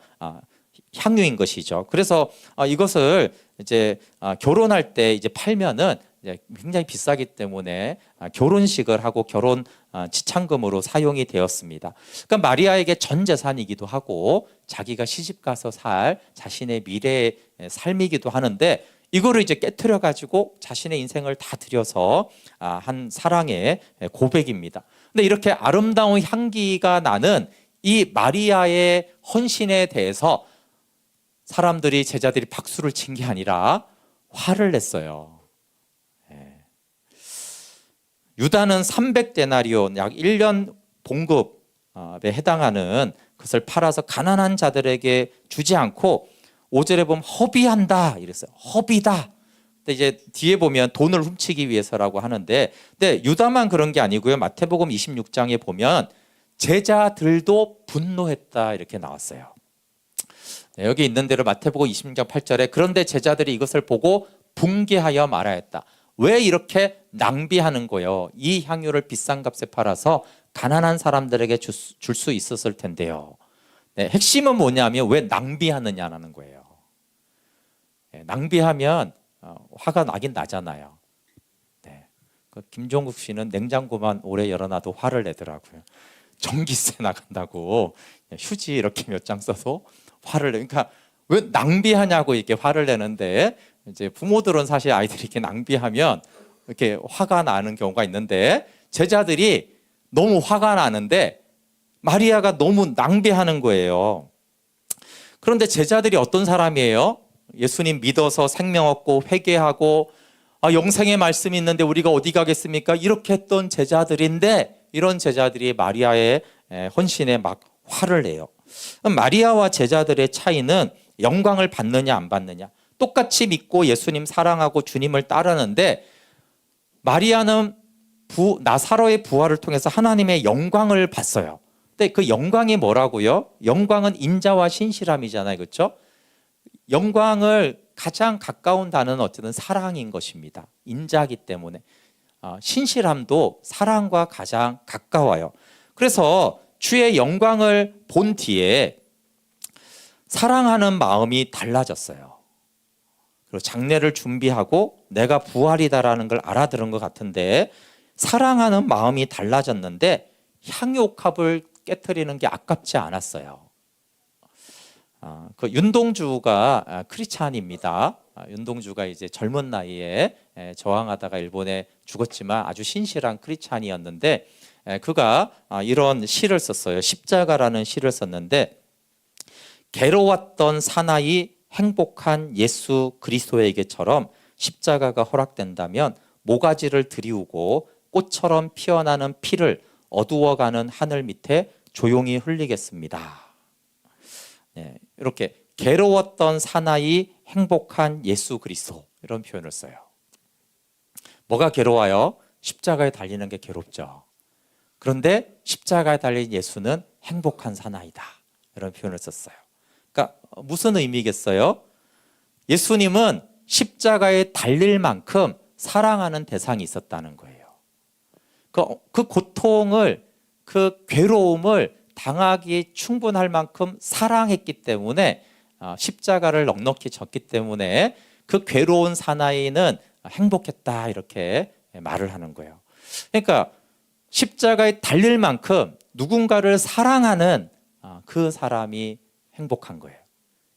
향유인 것이죠. 그래서 이것을 이제 결혼할 때 이제 팔면은 이제 굉장히 비싸기 때문에 결혼식을 하고 결혼 지참금으로 사용이 되었습니다. 그러니까 마리아에게 전 재산이기도 하고 자기가 시집 가서 살 자신의 미래의 삶이기도 하는데 이거를 이제 깨트려 가지고 자신의 인생을 다 들여서 한 사랑의 고백입니다. 근데 이렇게 아름다운 향기가 나는 이 마리아의 헌신에 대해서 사람들이 제자들이 박수를 친 게 아니라 화를 냈어요. 유다는 300데나리온 약 1년 봉급에 해당하는 것을 팔아서 가난한 자들에게 주지 않고 5절에 보면 허비한다 이랬어요. 허비다. 근데 이제 뒤에 보면 돈을 훔치기 위해서라고 하는데, 근데 유다만 그런 게 아니고요. 마태복음 26장에 보면 제자들도 분노했다 이렇게 나왔어요. 여기 있는 대로 마태복음 26장 8절에 그런데 제자들이 이것을 보고 붕괴하여 말하였다. 왜 이렇게 낭비하는 거예요? 이 향유를 비싼 값에 팔아서 가난한 사람들에게 줄 수 있었을 텐데요. 핵심은 뭐냐면 왜 낭비하느냐는 거예요. 낭비하면 화가 나긴 나잖아요. 김종국 씨는 냉장고만 오래 열어놔도 화를 내더라고요. 전기세 나간다고 휴지 이렇게 몇 장 써서 화를 내. 그러니까 왜 낭비하냐고 이렇게 화를 내는데 이제 부모들은 사실 아이들이 이렇게 낭비하면 이렇게 화가 나는 경우가 있는데 제자들이 너무 화가 나는데 마리아가 너무 낭비하는 거예요. 그런데 제자들이 어떤 사람이에요? 예수님 믿어서 생명 얻고 회개하고 영생의 말씀이 있는데 우리가 어디 가겠습니까? 이렇게 했던 제자들인데 이런 제자들이 마리아의 헌신에 막 화를 내요. 마리아와 제자들의 차이는 영광을 받느냐 안 받느냐. 똑같이 믿고 예수님 사랑하고 주님을 따르는데 마리아는 나사로의 부활을 통해서 하나님의 영광을 봤어요. 근데 그 영광이 뭐라고요? 영광은 인자와 신실함이잖아요. 그렇죠? 영광을 가장 가까운 단어는 어쨌든 사랑인 것입니다. 인자기 때문에. 신실함도 사랑과 가장 가까워요. 그래서 주의 영광을 본 뒤에 사랑하는 마음이 달라졌어요. 그리고 장례를 준비하고 내가 부활이다라는 걸 알아들은 것 같은데 사랑하는 마음이 달라졌는데 향유옥합을 깨트리는 게 아깝지 않았어요. 그 윤동주가 크리스찬입니다. 윤동주가 이제 젊은 나이에 저항하다가 일본에 죽었지만 아주 신실한 크리스찬이었는데 그가 이런 시를 썼어요. 십자가라는 시를 썼는데 괴로웠던 사나이 행복한 예수 그리스도에게처럼 십자가가 허락된다면 모가지를 들이우고 꽃처럼 피어나는 피를 어두워가는 하늘 밑에 조용히 흘리겠습니다. 이렇게 괴로웠던 사나이 행복한 예수 그리스도 이런 표현을 써요. 뭐가 괴로워요? 십자가에 달리는 게 괴롭죠. 그런데 십자가에 달린 예수는 행복한 사나이다 이런 표현을 썼어요. 그러니까 무슨 의미겠어요? 예수님은 십자가에 달릴 만큼 사랑하는 대상이 있었다는 거예요. 그 고통을 그 괴로움을 당하기 충분할 만큼 사랑했기 때문에 십자가를 넉넉히 졌기 때문에 그 괴로운 사나이는 행복했다 이렇게 말을 하는 거예요. 그러니까 십자가에 달릴 만큼 누군가를 사랑하는 그 사람이 행복한 거예요.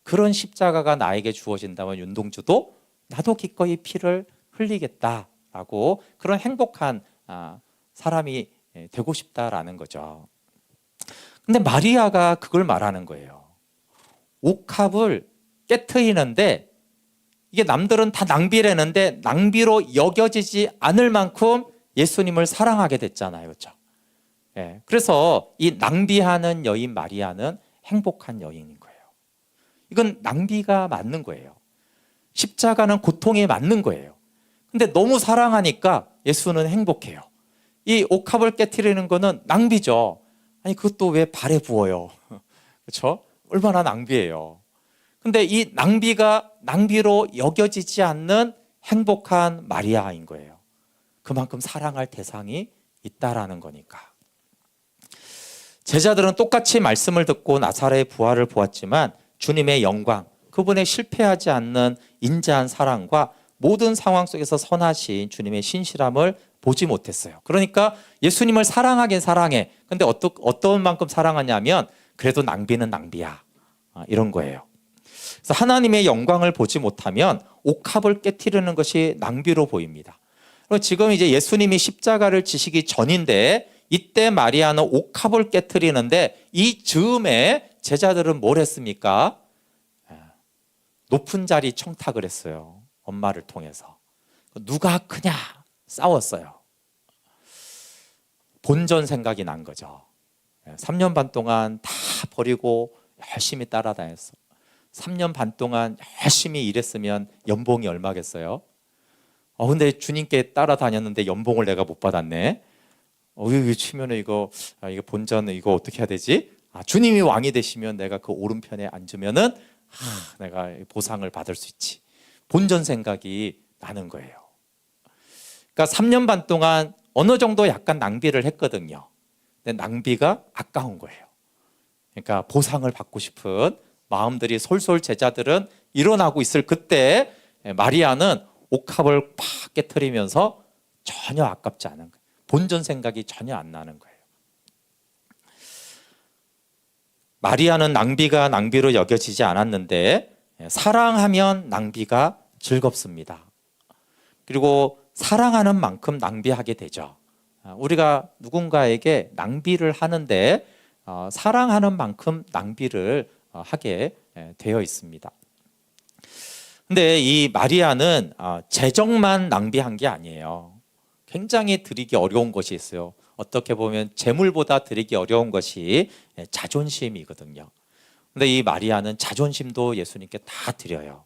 그런 십자가가 나에게 주어진다면 윤동주도 나도 기꺼이 피를 흘리겠다라고 그런 행복한 사람이 되고 싶다라는 거죠. 근데 마리아가 그걸 말하는 거예요. 옥합을 깨트리는데 이게 남들은 다 낭비라는데 낭비로 여겨지지 않을 만큼 예수님을 사랑하게 됐잖아요. 그렇죠? 그래서 이 낭비하는 여인 마리아는 행복한 여인인 거예요. 이건 낭비가 맞는 거예요. 십자가는 고통에 맞는 거예요. 근데 너무 사랑하니까 예수는 행복해요. 이 옥합을 깨트리는 거는 낭비죠. 아니 그것도 왜 발에 부어요? 그렇죠? 얼마나 낭비예요. 근데 이 낭비가 낭비로 여겨지지 않는 행복한 마리아인 거예요. 그만큼 사랑할 대상이 있다라는 거니까. 제자들은 똑같이 말씀을 듣고 나사렛의 부활을 보았지만 주님의 영광, 그분의 실패하지 않는 인자한 사랑과 모든 상황 속에서 선하신 주님의 신실함을 보지 못했어요. 그러니까 예수님을 사랑하긴 사랑해. 근데 어떤 만큼 사랑하냐면 그래도 낭비는 낭비야. 이런 거예요. 그래서 하나님의 영광을 보지 못하면 옥합을 깨트리는 것이 낭비로 보입니다. 지금 이제 예수님이 십자가를 지시기 전인데 이때 마리아는 옥합을 깨트리는데 이 즈음에 제자들은 뭘 했습니까? 높은 자리 청탁을 했어요. 엄마를 통해서. 누가 크냐 싸웠어요. 본전 생각이 난 거죠. 3년 반 동안 다 버리고 열심히 따라다녔어. 3년 반 동안 열심히 일했으면 연봉이 얼마겠어요? 근데 주님께 따라다녔는데 연봉을 내가 못 받았네. 이거 치면은 이거 본전 이거 어떻게 해야 되지? 주님이 왕이 되시면 내가 그 오른편에 앉으면은 내가 보상을 받을 수 있지. 본전 생각이 나는 거예요. 그러니까 3년 반 동안 어느 정도 약간 낭비를 했거든요. 근데 낭비가 아까운 거예요. 그러니까 보상을 받고 싶은 마음들이 솔솔 제자들은 일어나고 있을 그때 마리아는 옥합을 팍 깨트리면서 전혀 아깝지 않은 거예요. 본전 생각이 전혀 안 나는 거예요. 마리아는 낭비가 낭비로 여겨지지 않았는데 사랑하면 낭비가 즐겁습니다. 그리고 사랑하는 만큼 낭비하게 되죠. 우리가 누군가에게 낭비를 하는데 사랑하는 만큼 낭비를 하게 되어 있습니다. 근데 이 마리아는 재정만 낭비한 게 아니에요. 굉장히 드리기 어려운 것이 있어요. 어떻게 보면 재물보다 드리기 어려운 것이 자존심이거든요. 근데 이 마리아는 자존심도 예수님께 다 드려요.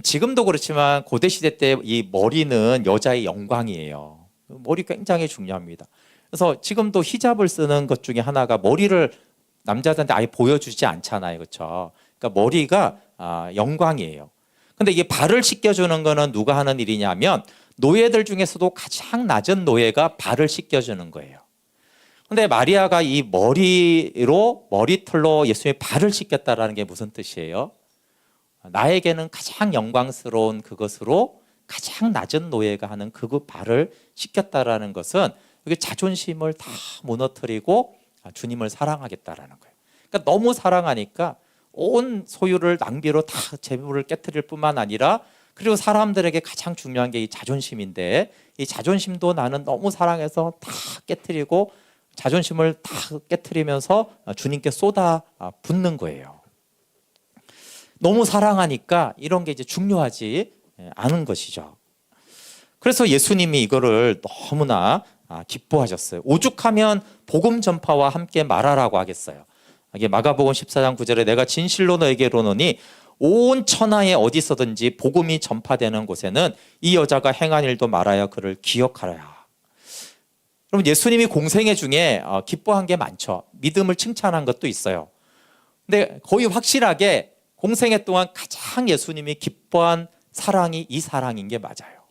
지금도 그렇지만 고대 시대 때 이 머리는 여자의 영광이에요. 머리 굉장히 중요합니다. 그래서 지금도 히잡을 쓰는 것 중에 하나가 머리를 남자들한테 아예 보여주지 않잖아요, 그렇죠? 그러니까 머리가 영광이에요. 근데 이게 발을 씻겨주는 거는 누가 하는 일이냐면 노예들 중에서도 가장 낮은 노예가 발을 씻겨주는 거예요. 근데 마리아가 이 머리털로 예수님의 발을 씻겼다라는 게 무슨 뜻이에요? 나에게는 가장 영광스러운 그것으로 가장 낮은 노예가 하는 그 발을 씻겼다라는 것은 이게 자존심을 다 무너뜨리고 주님을 사랑하겠다라는 거예요. 그러니까 너무 사랑하니까 온 소유를 낭비로 다 재물을 깨트릴 뿐만 아니라 그리고 사람들에게 가장 중요한 게 이 자존심인데 이 자존심도 나는 너무 사랑해서 다 깨트리고 자존심을 다 깨트리면서 주님께 쏟아 붓는 거예요. 너무 사랑하니까 이런 게 이제 중요하지 않은 것이죠. 그래서 예수님이 이거를 너무나 기뻐하셨어요. 오죽하면 복음 전파와 함께 말하라고 하겠어요. 이게 마가복음 14장 9절에 내가 진실로 너에게 이르노니 온 천하에 어디서든지 복음이 전파되는 곳에는 이 여자가 행한 일도 말하여 그를 기억하라. 그럼 예수님이 공생애 중에 기뻐한 게 많죠. 믿음을 칭찬한 것도 있어요. 근데 거의 확실하게 공생애 동안 가장 예수님이 기뻐한 사랑이 이 사랑인 게 맞아요.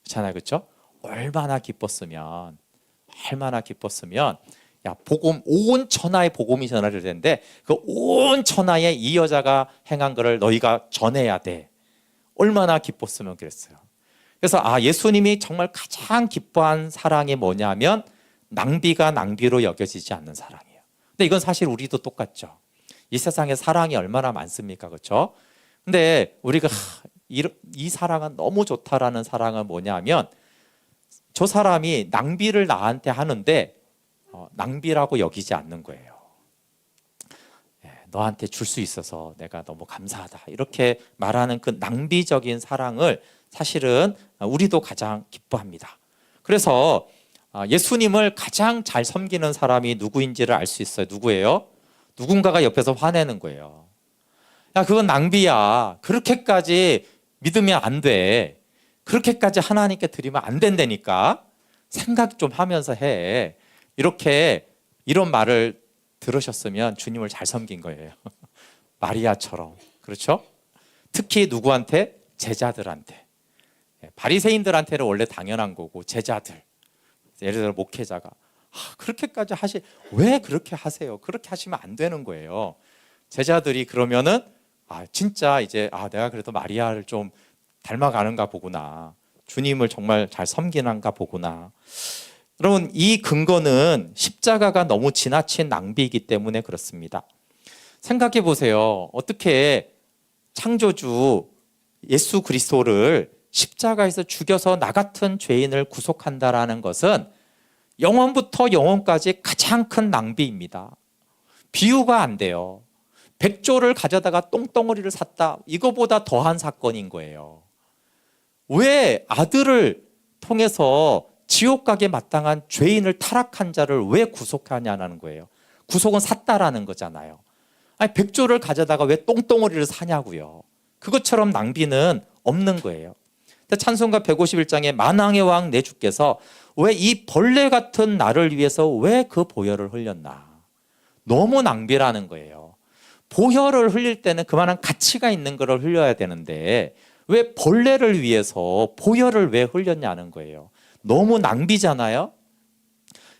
그렇잖아요, 그렇죠? 얼마나 기뻤으면 야, 복음 온 천하에 복음이 전하려 되는데 그 온 천하에 이 여자가 행한 것을 너희가 전해야 돼. 얼마나 기뻤으면 그랬어요. 그래서 예수님이 정말 가장 기뻐한 사랑이 뭐냐면 낭비가 낭비로 여겨지지 않는 사랑이에요. 근데 이건 사실 우리도 똑같죠. 이 세상에 사랑이 얼마나 많습니까, 그렇죠? 근데 우리가 이 사랑은 너무 좋다라는 사랑은 뭐냐면 저 사람이 낭비를 나한테 하는데 낭비라고 여기지 않는 거예요. 너한테 줄 수 있어서 내가 너무 감사하다 이렇게 말하는 그 낭비적인 사랑을 사실은 우리도 가장 기뻐합니다. 그래서 예수님을 가장 잘 섬기는 사람이 누구인지를 알 수 있어요. 누구예요? 누군가가 옆에서 화내는 거예요. 야, 그건 낭비야. 그렇게까지 믿으면 안 돼. 그렇게까지 하나님께 드리면 안 된다니까. 생각 좀 하면서 해. 이런 말을 들으셨으면 주님을 잘 섬긴 거예요. 마리아처럼. 그렇죠? 특히 누구한테? 제자들한테. 바리새인들한테는 원래 당연한 거고 제자들. 예를 들어 목회자가 왜 그렇게 하세요? 그렇게 하시면 안 되는 거예요. 제자들이 그러면은 진짜 이제 내가 그래도 마리아를 좀 닮아가는가 보구나. 주님을 정말 잘 섬기는가 보구나. 여러분, 이 근거는 십자가가 너무 지나친 낭비이기 때문에 그렇습니다. 생각해 보세요. 어떻게 창조주 예수 그리스도를 십자가에서 죽여서 나 같은 죄인을 구속한다라는 것은 영원부터 영원까지 가장 큰 낭비입니다. 비유가 안 돼요. 100조를 가져다가 똥덩어리를 샀다. 이거보다 더한 사건인 거예요. 왜 아들을 통해서 지옥 가게 마땅한 죄인을 타락한 자를 왜 구속하냐는 거예요. 구속은 샀다라는 거잖아요. 100조를 가져다가 왜 똥덩어리를 사냐고요. 그것처럼 낭비는 없는 거예요. 찬송가 151장에 만왕의 왕 내 주께서 왜 이 벌레 같은 나를 위해서 왜 그 보혈을 흘렸나. 너무 낭비라는 거예요. 보혈을 흘릴 때는 그만한 가치가 있는 것을 흘려야 되는데 왜 벌레를 위해서 보혈을 왜 흘렸냐는 거예요. 너무 낭비잖아요.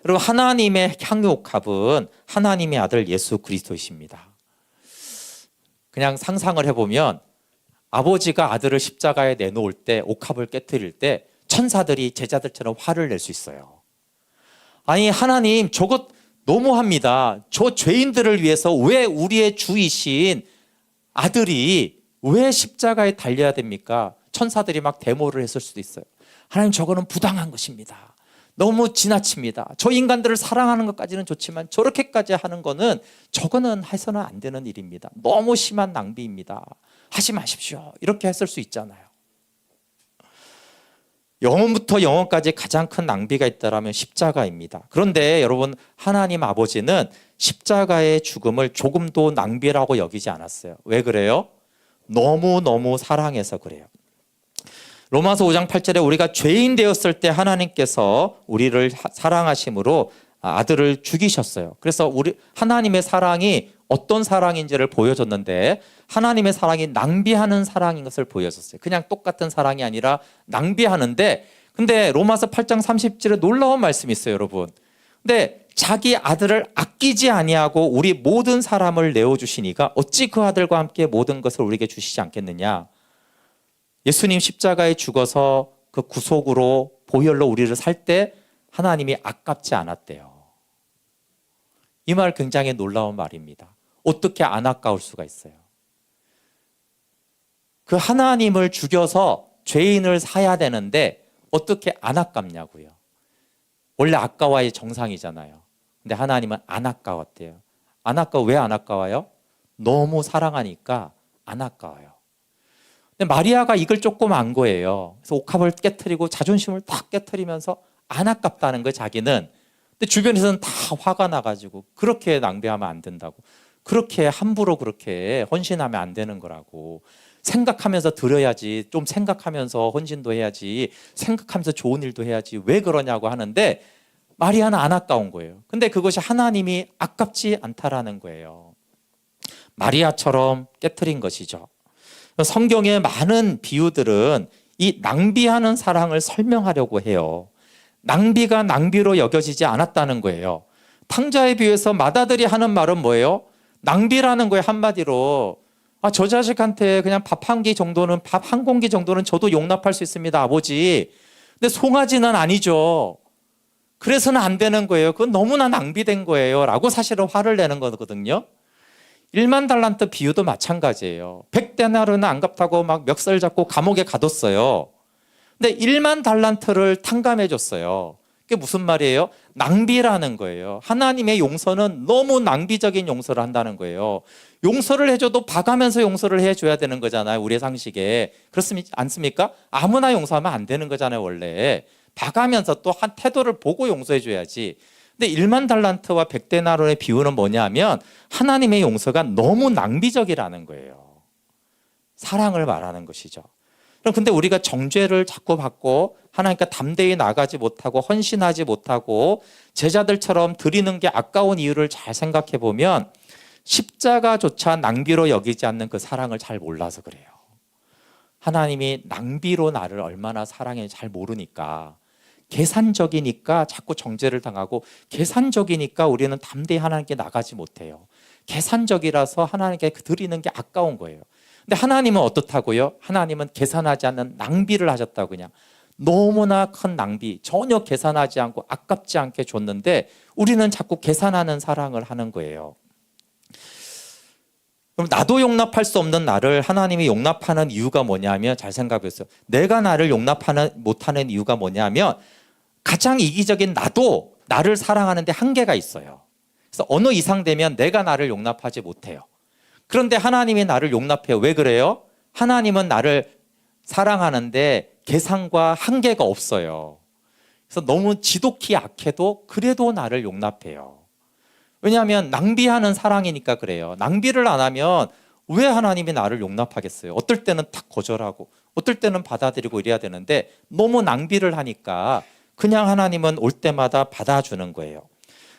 여러분, 하나님의 향유옥합은 하나님의 아들 예수 그리스도이십니다. 그냥 상상을 해보면 아버지가 아들을 십자가에 내놓을 때, 옥합을 깨뜨릴 때 천사들이 제자들처럼 화를 낼 수 있어요. 아니, 하나님 저것 너무합니다. 저 죄인들을 위해서 왜 우리의 주이신 아들이 왜 십자가에 달려야 됩니까? 천사들이 막 데모를 했을 수도 있어요. 하나님, 저거는 부당한 것입니다. 너무 지나칩니다. 저 인간들을 사랑하는 것까지는 좋지만 저렇게까지 하는 거는 저거는 해서는 안 되는 일입니다. 너무 심한 낭비입니다. 하지 마십시오. 이렇게 했을 수 있잖아요. 영원부터 영원까지 가장 큰 낭비가 있다면 십자가입니다. 그런데 여러분, 하나님 아버지는 십자가의 죽음을 조금도 낭비라고 여기지 않았어요. 왜 그래요? 너무너무 사랑해서 그래요. 로마서 5장 8절에 우리가 죄인 되었을 때 하나님께서 우리를 사랑하심으로 아들을 죽이셨어요. 그래서 하나님의 사랑이 어떤 사랑인지를 보여줬는데 하나님의 사랑이 낭비하는 사랑인 것을 보여줬어요. 그냥 똑같은 사랑이 아니라 낭비하는데, 근데 로마서 8장 30절에 놀라운 말씀이 있어요, 여러분. 근데 자기 아들을 아끼지 아니하고 우리 모든 사람을 내어주시니까 어찌 그 아들과 함께 모든 것을 우리에게 주시지 않겠느냐. 예수님 십자가에 죽어서 그 구속으로 보혈로 우리를 살 때 하나님이 아깝지 않았대요. 이 말 굉장히 놀라운 말입니다. 어떻게 안 아까울 수가 있어요? 그 하나님을 죽여서 죄인을 사야 되는데 어떻게 안 아깝냐고요. 원래 아까워야 정상이잖아요. 근데 하나님은 안 아까웠대요. 왜 안 아까워요? 너무 사랑하니까 안 아까워요. 근데 마리아가 이걸 조금 안 거예요. 그래서 옥합을 깨트리고 자존심을 탁 깨트리면서 안 아깝다는 거예요, 자기는. 근데 주변에서는 다 화가 나가지고 그렇게 낭비하면 안 된다고. 그렇게 함부로 그렇게 헌신하면 안 되는 거라고. 생각하면서 드려야지. 좀 생각하면서 헌신도 해야지. 생각하면서 좋은 일도 해야지. 왜 그러냐고 하는데 마리아는 안 아까운 거예요. 근데 그것이 하나님이 아깝지 않다라는 거예요. 마리아처럼 깨트린 것이죠. 성경의 많은 비유들은 이 낭비하는 사랑을 설명하려고 해요. 낭비가 낭비로 여겨지지 않았다는 거예요. 탕자의 비유에서 맏아들이 하는 말은 뭐예요? 낭비라는 거예요, 한마디로. 저 자식한테 그냥 밥 한 끼 정도는, 밥 한 공기 정도는 저도 용납할 수 있습니다, 아버지. 근데 송아지는 아니죠. 그래서는 안 되는 거예요. 그건 너무나 낭비된 거예요. 라고 사실은 화를 내는 거거든요. 1만 달란트 비유도 마찬가지예요. 100데나르는 안 갚다고 막 멱살 잡고 감옥에 가뒀어요. 근데 1만 달란트를 탕감해 줬어요. 그게 무슨 말이에요? 낭비라는 거예요. 하나님의 용서는 너무 낭비적인 용서를 한다는 거예요. 용서를 해줘도 봐가면서 용서를 해줘야 되는 거잖아요, 우리의 상식에. 그렇습니까? 않습니까? 아무나 용서하면 안 되는 거잖아요, 원래. 봐가면서 또 한 태도를 보고 용서해줘야지. 근데 1만 달란트와 100데나로의 비유는 뭐냐면 하나님의 용서가 너무 낭비적이라는 거예요. 사랑을 말하는 것이죠. 그럼 근데 우리가 정죄를 자꾸 받고 하나님께 담대히 나가지 못하고 헌신하지 못하고 제자들처럼 드리는 게 아까운 이유를 잘 생각해 보면 십자가조차 낭비로 여기지 않는 그 사랑을 잘 몰라서 그래요. 하나님이 낭비로 나를 얼마나 사랑했는지 잘 모르니까, 계산적이니까 자꾸 정죄를 당하고, 계산적이니까 우리는 담대히 하나님께 나가지 못해요. 계산적이라서 하나님께 드리는 게 아까운 거예요. 근데 하나님은 어떻다고요? 하나님은 계산하지 않는 낭비를 하셨다고. 그냥 너무나 큰 낭비, 전혀 계산하지 않고 아깝지 않게 줬는데 우리는 자꾸 계산하는 사랑을 하는 거예요. 그럼 나도 용납할 수 없는 나를 하나님이 용납하는 이유가 뭐냐면, 잘 생각해보세요. 내가 나를 못하는 이유가 뭐냐면, 가장 이기적인 나도 나를 사랑하는데 한계가 있어요. 그래서 어느 이상 되면 내가 나를 용납하지 못해요. 그런데 하나님이 나를 용납해요. 왜 그래요? 하나님은 나를 사랑하는데 계산과 한계가 없어요. 그래서 너무 지독히 악해도 그래도 나를 용납해요. 왜냐하면 낭비하는 사랑이니까 그래요. 낭비를 안 하면 왜 하나님이 나를 용납하겠어요? 어떨 때는 탁 거절하고 어떨 때는 받아들이고 이래야 되는데 너무 낭비를 하니까 그냥 하나님은 올 때마다 받아주는 거예요.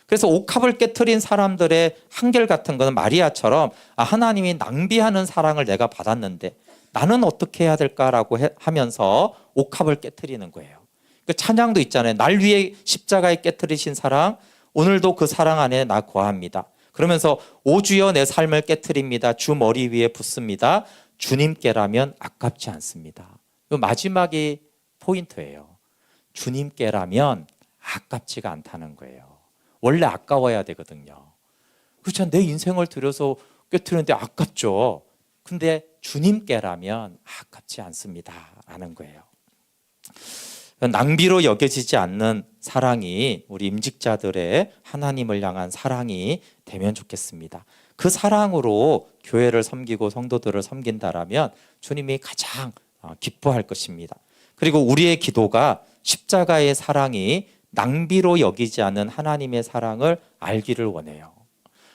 그래서 옥합을 깨트린 사람들의 한결같은 것은 마리아처럼 하나님이 낭비하는 사랑을 내가 받았는데 나는 어떻게 해야 될까라고 하면서 옥합을 깨트리는 거예요. 그 찬양도 있잖아요. 날 위해 십자가에 깨트리신 사랑, 오늘도 그 사랑 안에 나 거합니다. 그러면서 오 주여 내 삶을 깨트립니다. 주 머리 위에 붓습니다. 주님께라면 아깝지 않습니다. 이 마지막이 포인트예요. 주님께라면 아깝지가 않다는 거예요. 원래 아까워야 되거든요. 그렇죠. 내 인생을 들여서 깨트리는데 아깝죠. 근데 주님께라면 아깝지 않습니다 라는 거예요. 낭비로 여겨지지 않는 사랑이 우리 임직자들의 하나님을 향한 사랑이 되면 좋겠습니다. 그 사랑으로 교회를 섬기고 성도들을 섬긴다라면 주님이 가장 기뻐할 것입니다. 그리고 우리의 기도가 십자가의 사랑이 낭비로 여기지 않는 하나님의 사랑을 알기를 원해요.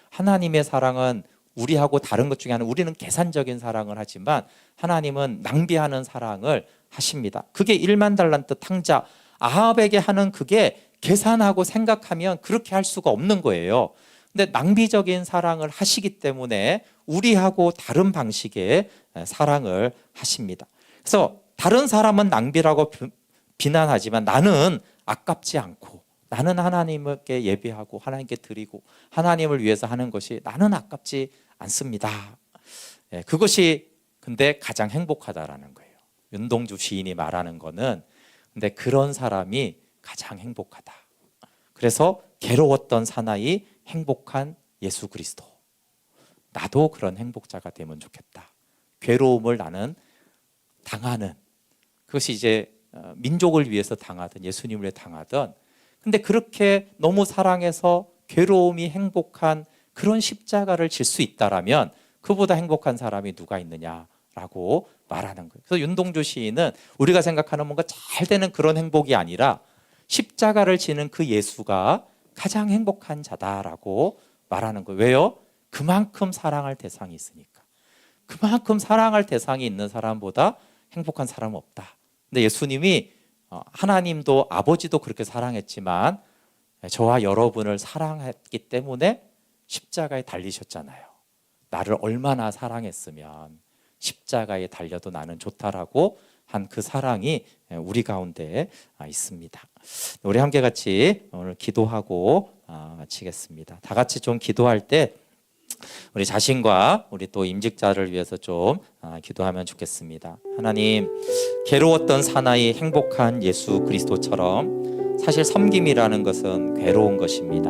하나님의 사랑은 우리하고 다른 것 중에 하나는, 우리는 계산적인 사랑을 하지만 하나님은 낭비하는 사랑을 하십니다. 그게 1만 달란트 탕자 아합에게 하는 그게 계산하고 생각하면 그렇게 할 수가 없는 거예요. 근데 낭비적인 사랑을 하시기 때문에 우리하고 다른 방식의 사랑을 하십니다. 그래서 다른 사람은 낭비라고 비난하지만 나는 아깝지 않고, 나는 하나님께 예배하고 하나님께 드리고 하나님을 위해서 하는 것이 나는 아깝지 않습니다. 그것이 근데 가장 행복하다라는 거예요. 윤동주 시인이 말하는 거는, 근데 그런 사람이 가장 행복하다. 그래서 괴로웠던 사나이 행복한 예수 그리스도. 나도 그런 행복자가 되면 좋겠다. 괴로움을 나는 당하는, 그것이 이제 민족을 위해서 당하든 예수님을 위해 당하든, 근데 그렇게 너무 사랑해서 괴로움이 행복한 그런 십자가를 질 수 있다라면 그보다 행복한 사람이 누가 있느냐라고 말하는 거예요. 그래서 윤동주 시인은 우리가 생각하는 뭔가 잘 되는 그런 행복이 아니라 십자가를 지는 그 예수가 가장 행복한 자다라고 말하는 거예요. 왜요? 그만큼 사랑할 대상이 있으니까. 그만큼 사랑할 대상이 있는 사람보다 행복한 사람은 없다. 근데 예수님이 하나님도 아버지도 그렇게 사랑했지만 저와 여러분을 사랑했기 때문에 십자가에 달리셨잖아요. 나를 얼마나 사랑했으면 십자가에 달려도 나는 좋다라고 한 그 사랑이 우리 가운데 있습니다. 우리 함께 같이 오늘 기도하고 마치겠습니다. 다 같이 좀 기도할 때 우리 자신과 우리 또 임직자를 위해서 좀 기도하면 좋겠습니다. 하나님, 괴로웠던 사나이 행복한 예수 그리스도처럼 사실 섬김이라는 것은 괴로운 것입니다.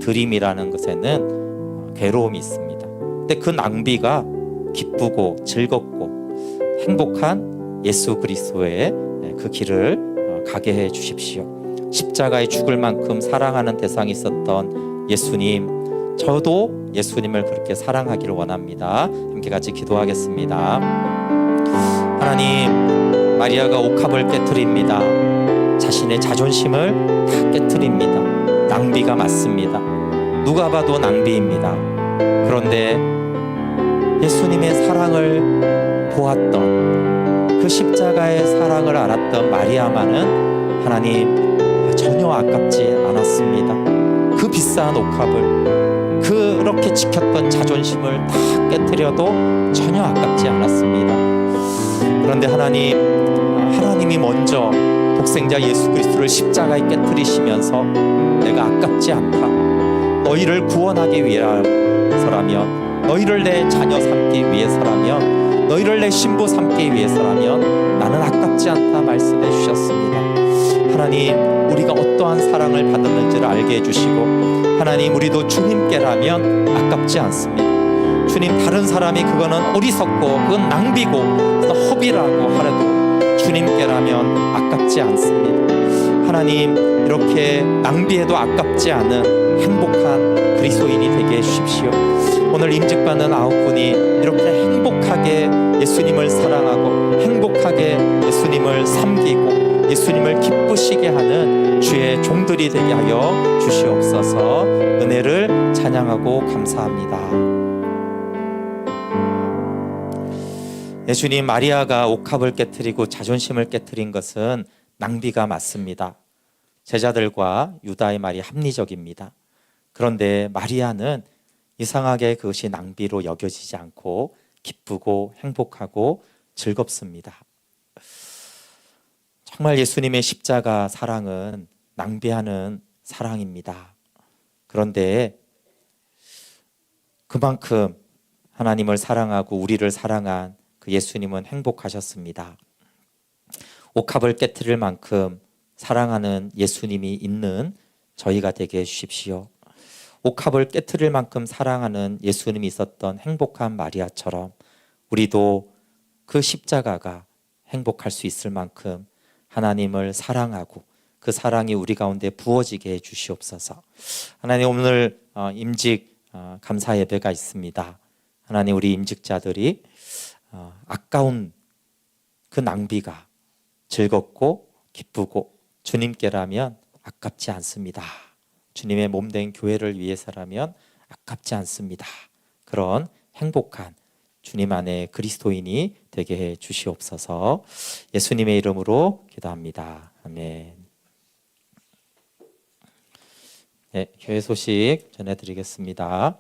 드림이라는 것에는 괴로움이 있습니다. 근데 그 낭비가 기쁘고 즐겁고 행복한 예수 그리스도의 그 길을 가게 해 주십시오. 십자가에 죽을 만큼 사랑하는 대상이 있었던 예수님, 저도 예수님을 그렇게 사랑하기를 원합니다. 함께 같이 기도하겠습니다. 하나님, 마리아가 옥합을 깨트립니다. 자신의 자존심을 다 깨트립니다. 낭비가 맞습니다. 누가 봐도 낭비입니다. 그런데 예수님의 사랑을 보았던, 그 십자가의 사랑을 알았던 마리아만은 하나님 전혀 아깝지 않았습니다. 그 비싼 옥합을, 그렇게 지켰던 자존심을 다 깨트려도 전혀 아깝지 않았습니다. 그런데 하나님이 먼저 독생자 예수 그리스도를 십자가에 깨트리시면서 내가 아깝지 않다, 너희를 구원하기 위해서라면, 너희를 내 자녀 삼기 위해서라면, 너희를 내 신부 삼기 위해서라면 나는 아깝지 않다 말씀해 주셨습니다. 하나님, 우리가 어떠한 사랑을 받았는지를 알게 해주시고, 하나님, 우리도 주님께라면 아깝지 않습니다. 주님, 다른 사람이 그거는 어리석고 그건 낭비고 그건 허비라고 하려도 주님께라면 아깝지 않습니다. 하나님, 이렇게 낭비해도 아깝지 않은 행복한 그리스도인이 되게 해주십시오. 오늘 임직받는 9분이 이렇게 행복하게 예수님을 사랑하고 행복하게 예수님을 섬기고 예수님을 기쁘시게 하는 주의 종들이 되게 하여 주시옵소서. 은혜를 찬양하고 감사합니다. 예수님, 마리아가 옥합을 깨트리고 자존심을 깨트린 것은 낭비가 맞습니다. 제자들과 유다의 말이 합리적입니다. 그런데 마리아는 이상하게 그것이 낭비로 여겨지지 않고 기쁘고 행복하고 즐겁습니다. 정말 예수님의 십자가 사랑은 낭비하는 사랑입니다. 그런데 그만큼 하나님을 사랑하고 우리를 사랑한 그 예수님은 행복하셨습니다. 옥합을 깨트릴 만큼 사랑하는 예수님이 있는 저희가 되게 해주십시오. 옥합을 깨트릴 만큼 사랑하는 예수님이 있었던 행복한 마리아처럼 우리도 그 십자가가 행복할 수 있을 만큼 하나님을 사랑하고 그 사랑이 우리 가운데 부어지게 해 주시옵소서. 하나님, 오늘 임직 감사 예배가 있습니다. 하나님, 우리 임직자들이 아까운 그 낭비가 즐겁고 기쁘고 주님께라면 아깝지 않습니다. 주님의 몸된 교회를 위해서라면 아깝지 않습니다. 그런 행복한 주님 안에 그리스도인이 되게 해 주시옵소서. 예수님의 이름으로 기도합니다. 아멘. 네, 교회 소식 전해드리겠습니다.